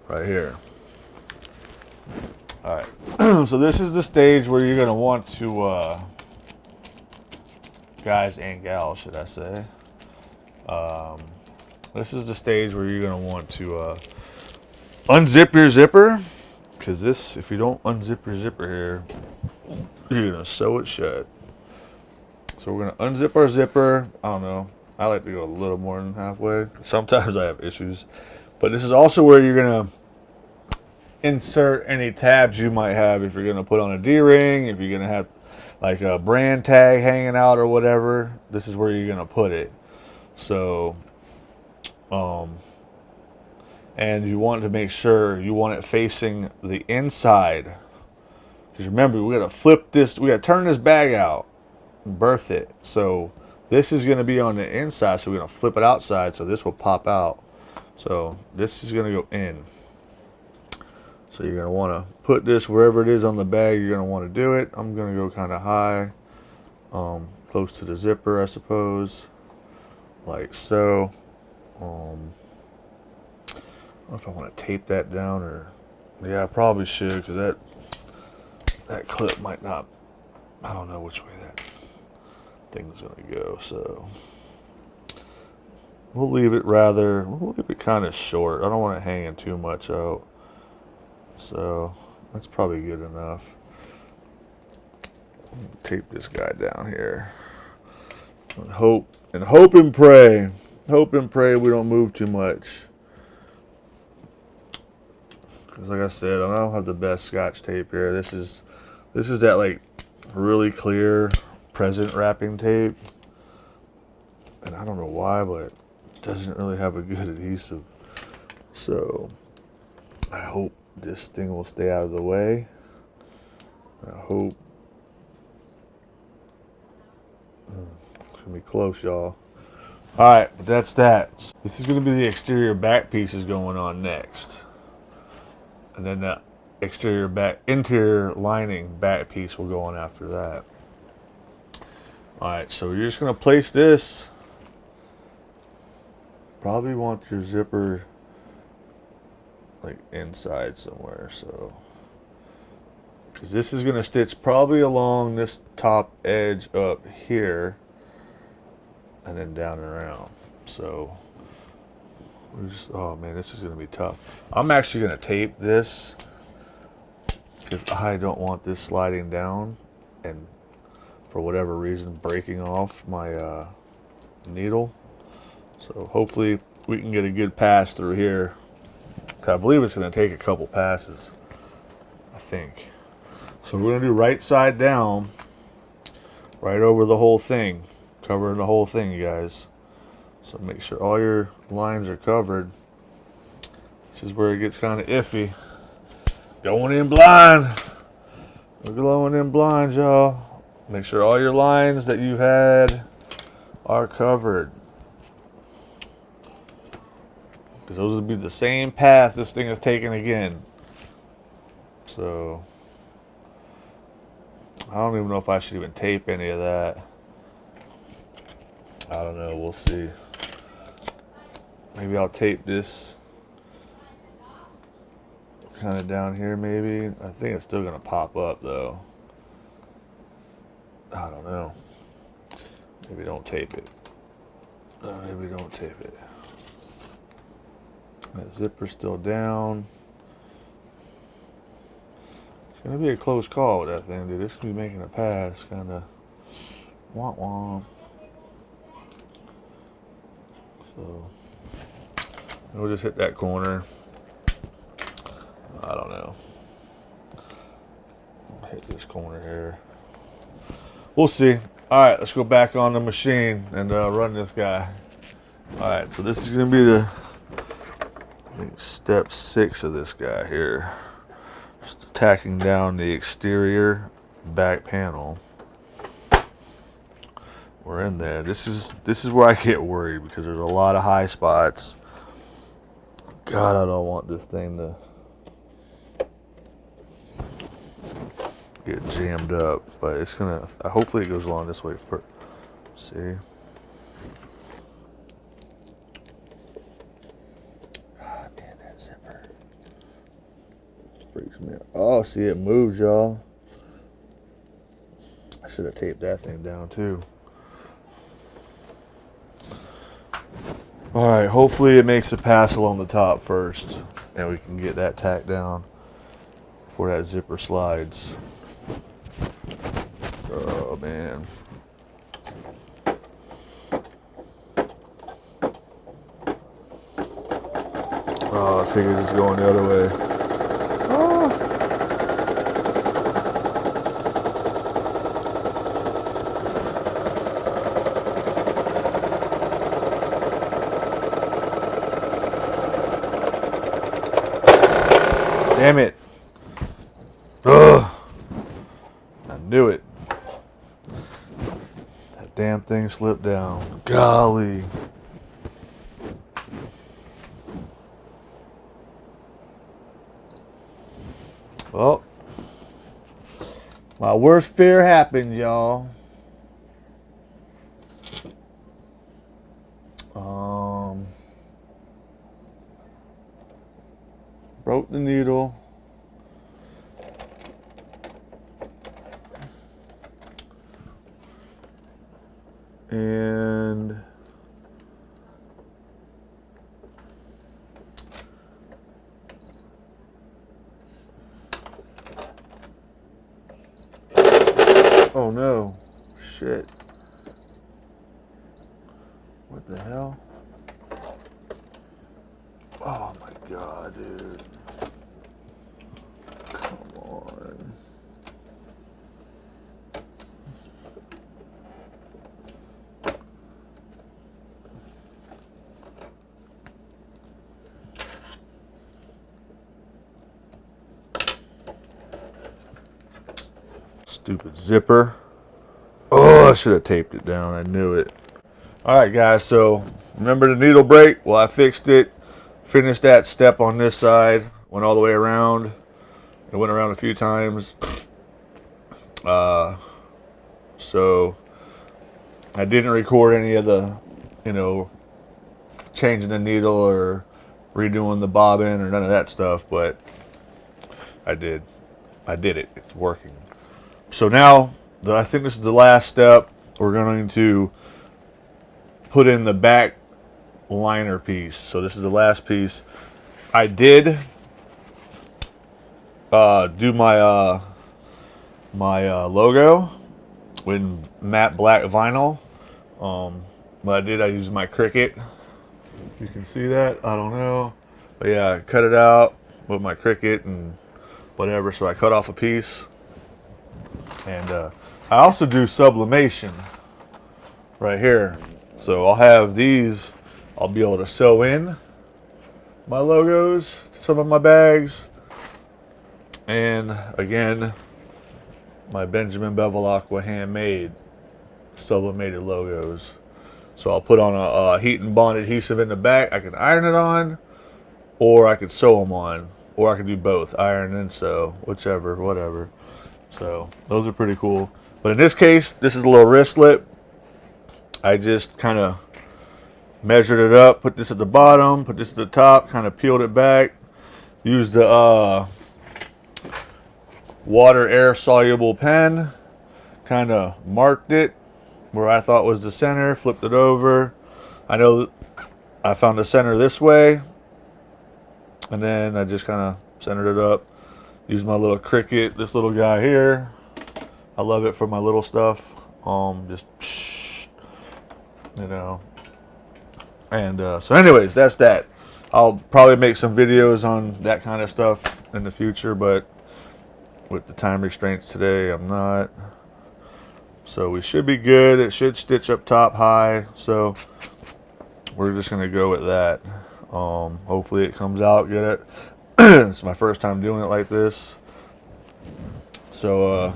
right here. Alright, so this is the stage where you're going to want to guys and gals, should I say. This is the stage where you're going to want to unzip your zipper, because this, if you don't unzip your zipper here, you're going to sew it shut. So we're going to unzip our zipper. I don't know. I like to go a little more than halfway. Sometimes I have issues. But this is also where you're going to insert any tabs you might have if you're going to put on a D-ring, if you're going to have like a brand tag hanging out or whatever. This is where you're going to put it. So, and you want to make sure you want it facing the inside. Because remember, we got to flip this, we got to turn this bag out and berth it. So this is going to be on the inside, so we're going to flip it outside, so this will pop out. So this is going to go in. So you're going to want to put this wherever it is on the bag you're going to want to do it. I'm going to go kind of high. close to the zipper, I suppose, like so. I don't know if I want to tape that down or, yeah, I probably should, because that clip might not, I don't know which way that thing's gonna go, so we'll leave it kind of short. I don't want it hanging too much out, so that's probably good enough. Tape this guy down here and hope and pray we don't move too much, because like I said, I don't have the best Scotch tape here. This is that like really clear present wrapping tape, and I don't know why, but it doesn't really have a good adhesive. So I hope this thing will stay out of the way. I hope. It's gonna be close, y'all. Alright, but that's that. This is gonna be the exterior back pieces going on next. And then the interior lining back piece will go on after that. Alright, so you're just gonna place this. Probably want your zipper like inside somewhere, so, because this is gonna stitch probably along this top edge up here and then down and around. So oh man, this is gonna be tough. I'm actually gonna tape this because I don't want this sliding down and for whatever reason breaking off my needle. So hopefully we can get a good pass through here. I believe it's gonna take a couple passes, I think. So we're gonna do right side down, right over the whole thing, covering the whole thing, you guys. So make sure all your lines are covered. This is where it gets kind of iffy. Going in blind. We're going in blind, y'all. Make sure all your lines that you had are covered, because those would be the same path this thing is taking again. So I don't even know if I should even tape any of that. I don't know, we'll see. Maybe I'll tape this kind of down here maybe. I think it's still gonna pop up though. I don't know. Maybe don't tape it. Maybe don't tape it. That zipper's still down. It's gonna be a close call with that thing, dude. It's gonna be making a pass, kinda womp womp. So we'll just hit that corner. I don't know. I'll hit this corner here. We'll see. Alright, let's go back on the machine and run this guy. Alright, so this is gonna be the, I think, step 6 of this guy here. Just tacking down the exterior back panel. We're in there. This is where I get worried, because there's a lot of high spots. God, I don't want this thing to get jammed up, but it's gonna, hopefully it goes along this way first. See? Ah, man, that zipper freaks me out. Oh, see, it moves, y'all. I should have taped that thing down too. Alright, hopefully it makes a pass along the top first, and we can get that tacked down before that zipper slides. Oh man. Oh, I figured it's going the other way. Oh. Damn it. Ugh. I knew it. That damn thing slipped down. Golly. Well, my worst fear happened, y'all. Broke the needle. And oh no, shit. What the hell? Oh my god, dude. Come on. Stupid zipper. Oh, I should have taped it down. I knew it. Alright guys, so remember the needle break? Well, I fixed it. Finished that step on this side. Went all the way around. I went around a few times. So I didn't record any of the, you know, changing the needle or redoing the bobbin or none of that stuff, but I did it. It's working. So now, I think this is the last step. We're going to put in the back liner piece. So this is the last piece. I did do my logo with matte black vinyl. What I used my Cricut. You can see that. I don't know, but yeah, I cut it out with my Cricut and whatever. So I cut off a piece, and I also do sublimation right here. So I'll have these. I'll be able to sew in my logos to some of my bags, and again, my Benjamin Bevilacqua handmade sublimated logos. So I'll put on a heat and bond adhesive in the back. I can iron it on, or I could sew them on, or I could do both, iron and sew, whichever, whatever. So those are pretty cool. But in this case, this is a little wristlet. I just kind of measured it up, put this at the bottom, put this at the top, kind of peeled it back, used the water air soluble pen, kind of marked it where I thought was the center, flipped it over. I know I found the center this way, and then I just kind of centered it up. Used my little Cricut, this little guy here. I love it for my little stuff. Just, you know. And so anyways, that's that. I'll probably make some videos on that kind of stuff in the future, but with the time restraints today, I'm not. So we should be good. It should stitch up top high. So we're just going to go with that. Hopefully it comes out good. It's my first time doing it like this. So,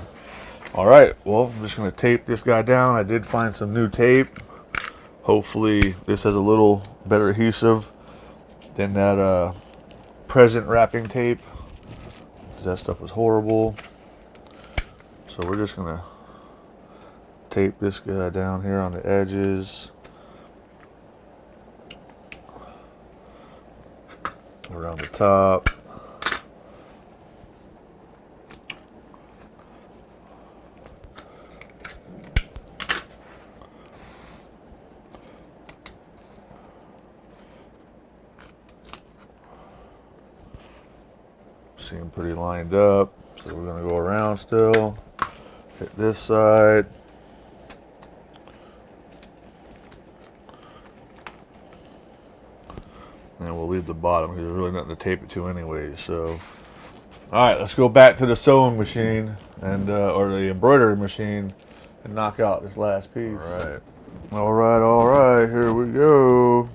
all right. Well, I'm just going to tape this guy down. I did find some new tape. Hopefully this has a little better adhesive than that present wrapping tape, because that stuff was horrible. So we're just going to tape this guy down here on the edges, around the top. Seem pretty lined up, so we're going to go around still, hit this side. And we'll leave the bottom because there's really nothing to tape it to anyway. So, all right, let's go back to the sewing machine and or the embroidery machine and knock out this last piece. All right. Here we go.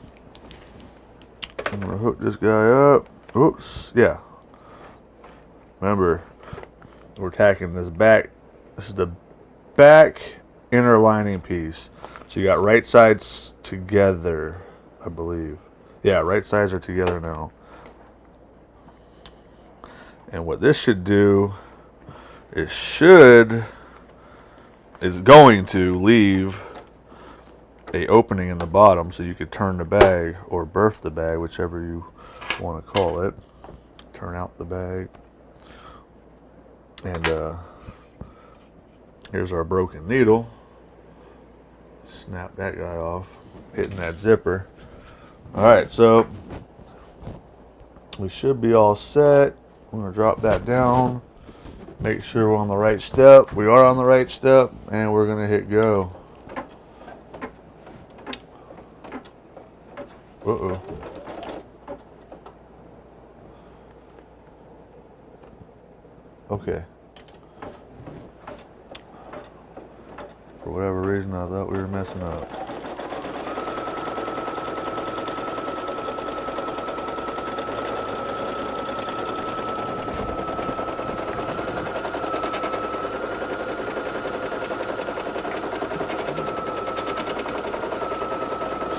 I'm gonna hook this guy up. Oops, yeah. Remember, we're tacking this back. This is the back inner lining piece. So you got right sides together, I believe. Yeah, right sides are together now. And what this should do is going to leave a opening in the bottom so you could turn the bag or berth the bag, whichever you want to call it. Turn out the bag. And here's our broken needle. Snap that guy off, hitting that zipper. Alright, so we should be all set. I'm going to drop that down, make sure we're on the right step. We are on the right step, and we're going to hit go. Uh-oh. Okay. For whatever reason, I thought we were messing up.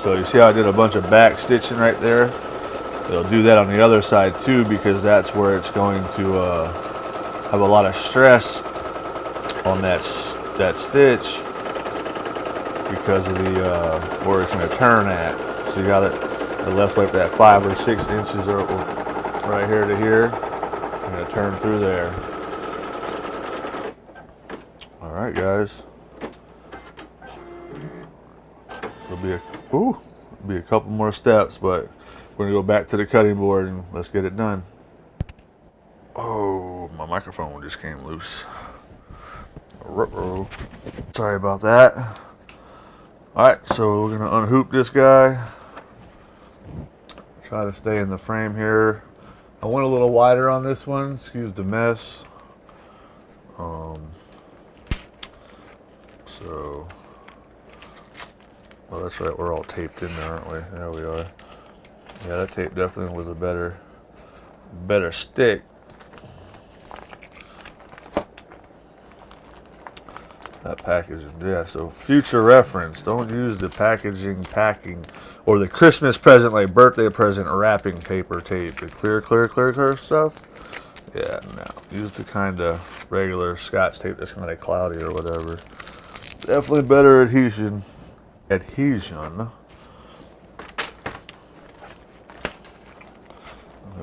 So you see how I did a bunch of back stitching right there? It'll do that on the other side too, because that's where it's going to have a lot of stress on that stitch because of the where it's going to turn at. So you got it, the left like that 5 or 6 inches or right here to here. I'm going to turn through there. All right, guys. There'll be a couple more steps, but we're gonna go back to the cutting board and let's get it done. Oh, my microphone just came loose. Sorry about that. All right, so we're gonna unhoop this guy. Try to stay in the frame here. I went a little wider on this one. Excuse the mess. So. Well, that's right, we're all taped in there, aren't we? There we are. Yeah, that tape definitely was a better stick. That packaging, yeah, so future reference, don't use the packing, or the Christmas present, like birthday present wrapping paper tape. The clear stuff. Yeah, no. Use the kind of regular Scotch tape that's kind of cloudy or whatever. Definitely better adhesion. I think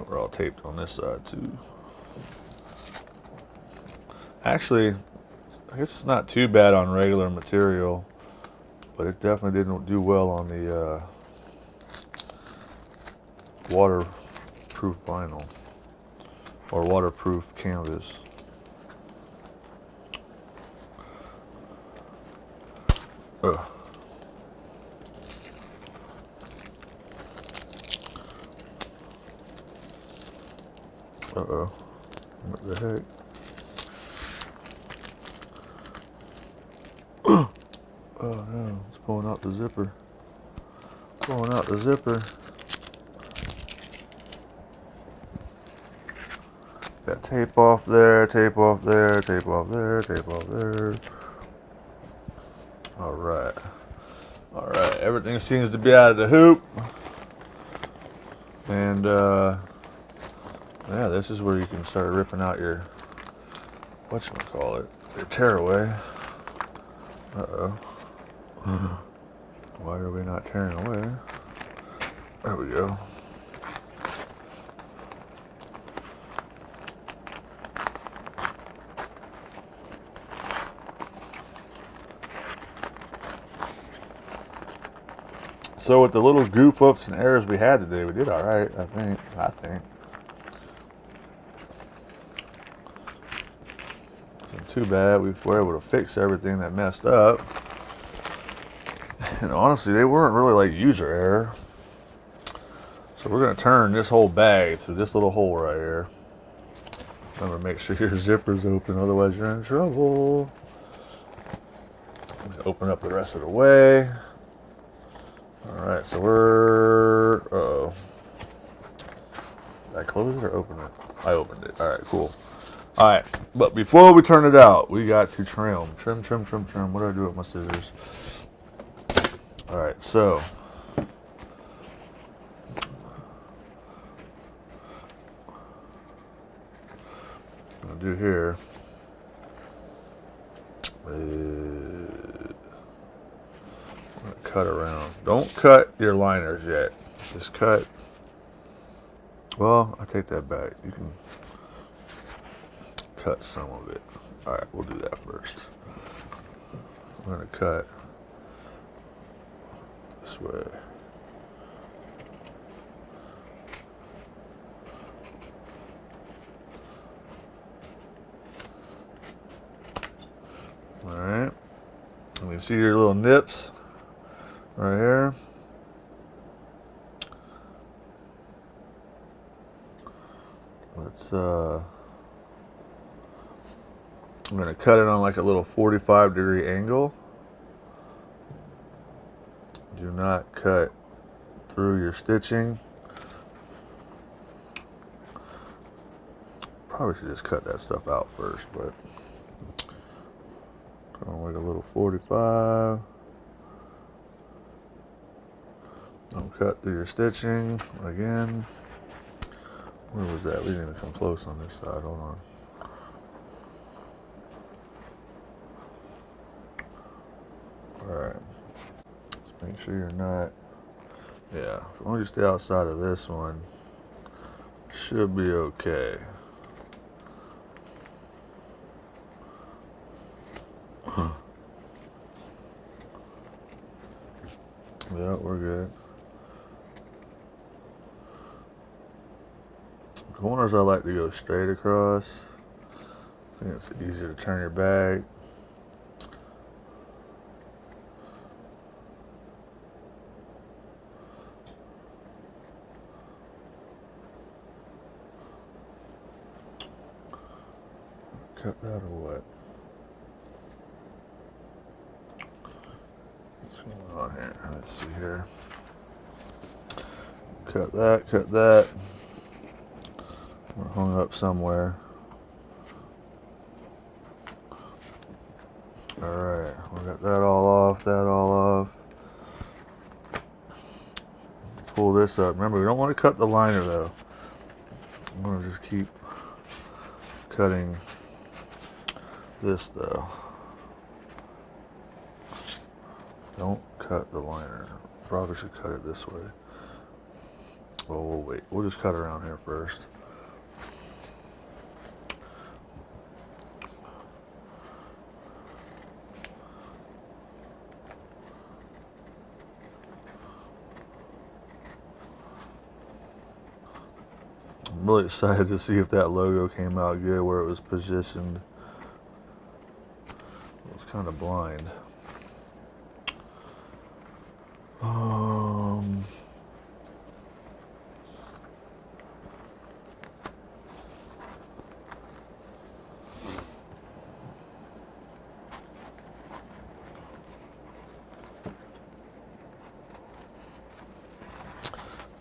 we're all taped on this side too. Actually, I guess it's not too bad on regular material, but it definitely didn't do well on the waterproof vinyl or waterproof canvas. Ugh. Uh-oh. What the heck? Oh no, it's pulling out the zipper. Pulling out the zipper. Got tape off there, tape off there, tape off there, tape off there. Alright. Alright, everything seems to be out of the hoop. And yeah, this is where you can start ripping out your whatchamacallit, your tearaway. Uh-oh. Why are we not tearing away? There we go. So with the little goof ups and errors we had today, we did all right, I think. Wasn't too bad. We were able to fix everything that messed up. And honestly, they weren't really like user error. So we're going to turn this whole bag through this little hole right here. Remember, make sure your zipper's open, otherwise you're in trouble. Just open up the rest of the way. Alright, so we're... Uh-oh. Did I close it or open it? I opened it. Alright, cool. Alright, but before we turn it out, we got to trim. Trim. What do I do with my scissors? Alright, so... what I'll do here... cut around. Don't cut your liners yet. Just cut. Well, I take that back. You can cut some of it. All right, we'll do that first. I'm gonna cut this way. All right. And you see your little nips right here. Let's I'm gonna cut it on like a little 45-degree angle. Do not cut through your stitching. Probably should just cut that stuff out first, but on like a little 45. Don't cut through your stitching again. Where was that? We didn't even come close on this side. Hold on. Alright. Let's make sure you're not. Yeah, as long as you stay outside of this one, should be okay. Yeah, we're good. Corners I like to go straight across. I think it's easier to turn your bag. Cut that or what? What's going on here? Let's see here. Cut that, cut that. We're hung up somewhere. Alright, we got that all off, that all off. Pull this up. Remember, we don't want to cut the liner though. I'm going to just keep cutting this though. Don't cut the liner. Probably should cut it this way. Well, we'll wait. We'll just cut around here first. I'm really excited to see if that logo came out good where it was positioned. It was kind of blind.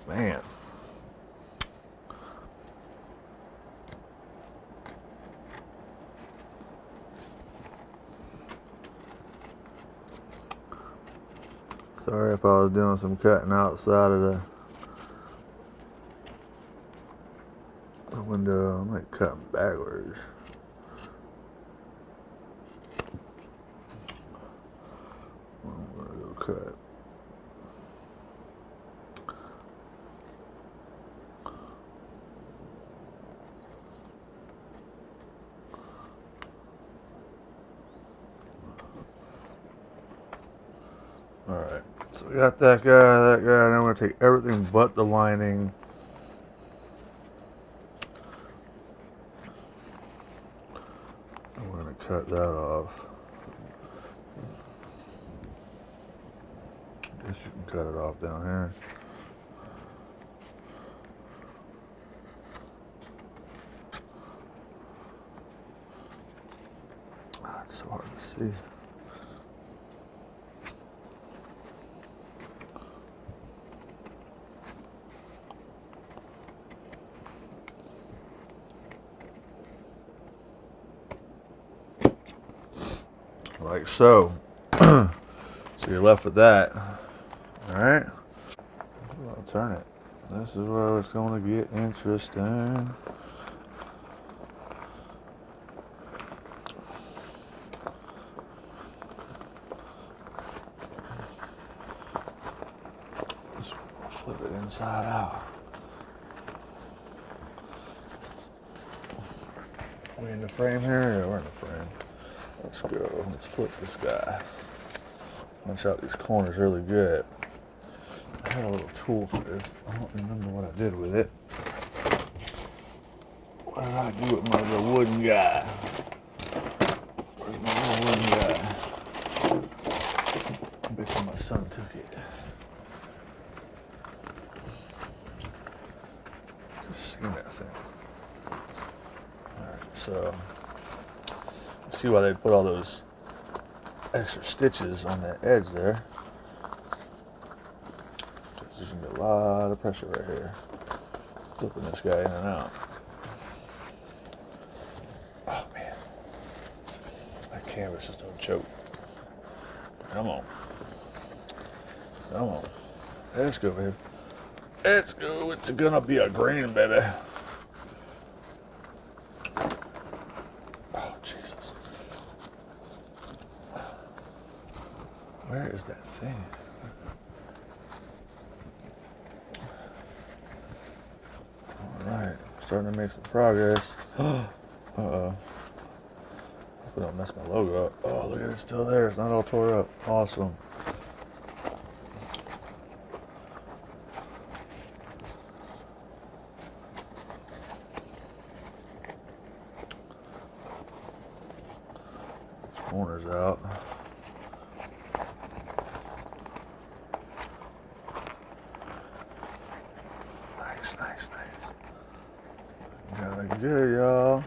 Man. Sorry if I was doing some cutting outside of the window. I'm like cutting backwards. I'm gonna go cut. Alright, so we got that guy, and then I'm going to take everything but the lining. I'm going to cut that off. I guess you can cut it off down here. Ah, it's so hard to see. Like so. So you're left with that. Alright. I'll turn it. This is where it's going to get interesting. flip it inside out. We in the frame here? Yeah, we're in the frame. Let's go. Let's flip this guy. Punch out these corners really good. I had a little tool for this. I don't remember what I did with it. What did I do with my little wooden guy? Where's my little wooden guy? I bet you my son took it. Just skin that thing. Alright, so you see why they put all those extra stitches on that edge there. There's gonna be a lot of pressure right here. Flipping this guy in and out. Oh man. My canvas just don't choke. Come on. Come on. Let's go, baby. Let's go. It's gonna be a green, baby. Oh, Jesus. Where is that thing? Alright. Starting to make some progress. Uh-oh. Hope I don't mess my logo up. Oh, look at it. It's still there. It's not all tore up. Awesome. Corners out. Nice, nice, nice. Got it good, y'all.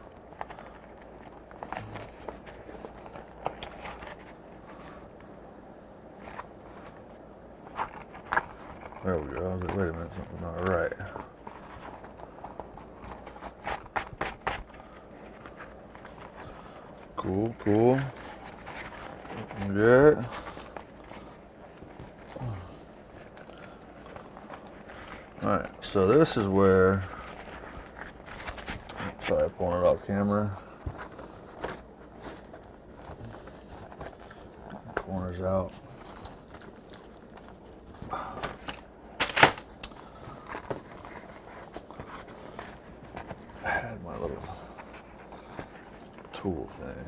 There we go. I was like, wait a minute, something's not right. Cool, cool. Good. Alright, so this is where, sorry, pulling it off camera. Corners out. I had my little tool thing.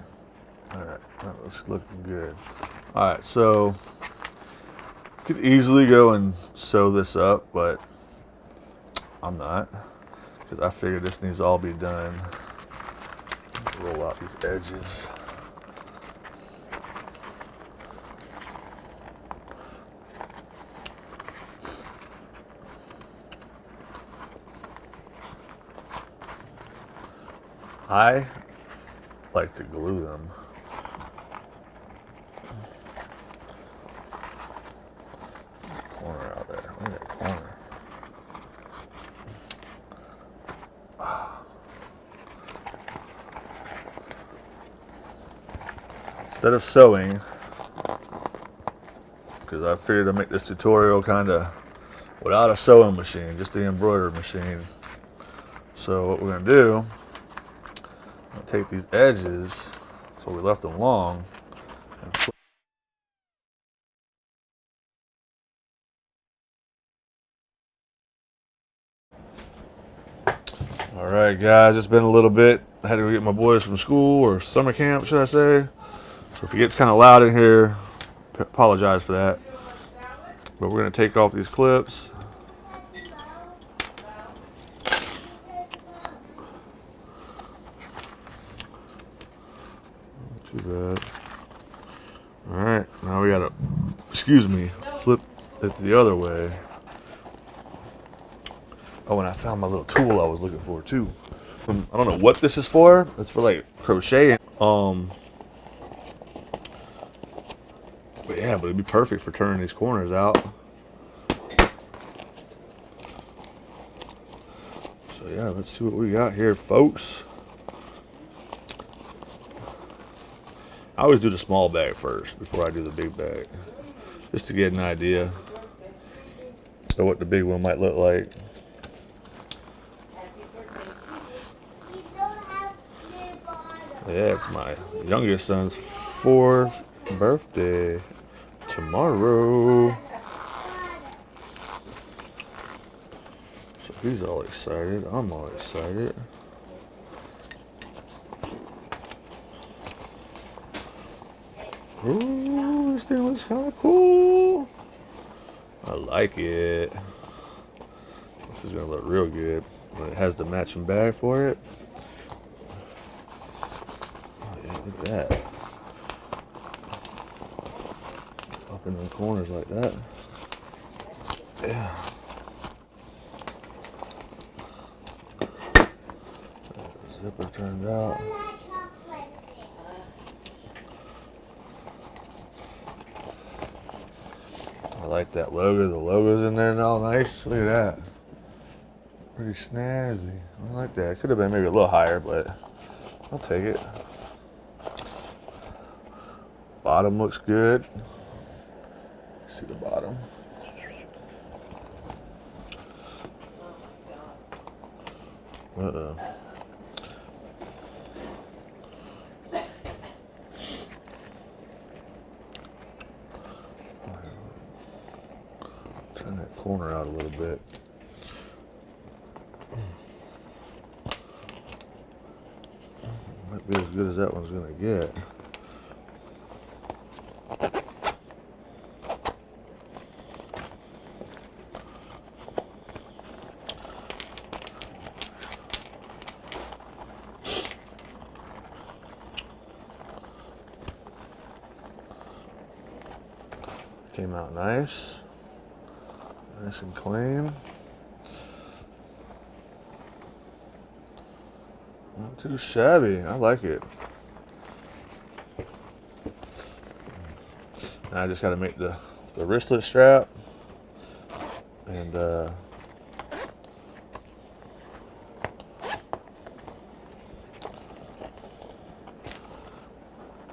Alright, that looks looking good. Alright, so could easily go and sew this up, but I'm not, because I figured this needs to all be done. Roll out these edges. I like to glue them. Corner out there. Look at that corner. Instead of sewing, because I figured to make this tutorial kind of without a sewing machine, just the embroidery machine. So what we're going to do, I'll take these edges, so we left them long, and flip. Alright guys, it's been a little bit. I had to go get my boys from school, or summer camp should I say. So if it gets kind of loud in here, apologize for that. But we're going to take off these clips. Not too bad. Alright, now we got to, excuse me, flip it the other way. Oh, and I found my little tool I was looking for too. I don't know what this is for. It's for like crocheting. But yeah, but it'd be perfect for turning these corners out. So yeah, let's see what we got here, folks. I always do the small bag first before I do the big bag, just to get an idea of what the big one might look like. Yeah, it's my youngest son's 4th birthday tomorrow. So he's all excited. I'm all excited. Ooh, this thing looks kind of cool. I like it. This is gonna look real good when it has the matching bag for it. Oh yeah, look at that. Up in the corners like that. Yeah. Zipper turned out. I like that logo. The logo's in there now, nice. Look at that. Pretty snazzy. I like that. It could have been maybe a little higher, but I'll take it. Bottom looks good. See the bottom. Uh-oh. Turn that corner out a little bit. Might be as good as that one's gonna get. Came out nice. Nice and clean. Not too shabby. I like it. Now I just got to make the wristlet strap and the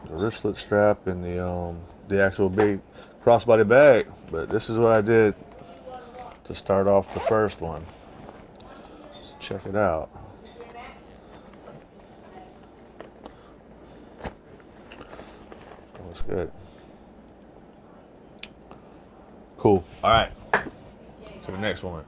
wristlet strap and the actual big crossbody bag. But this is what I did to start off the first one. So check it out. Looks good. Cool. All right. To the next one.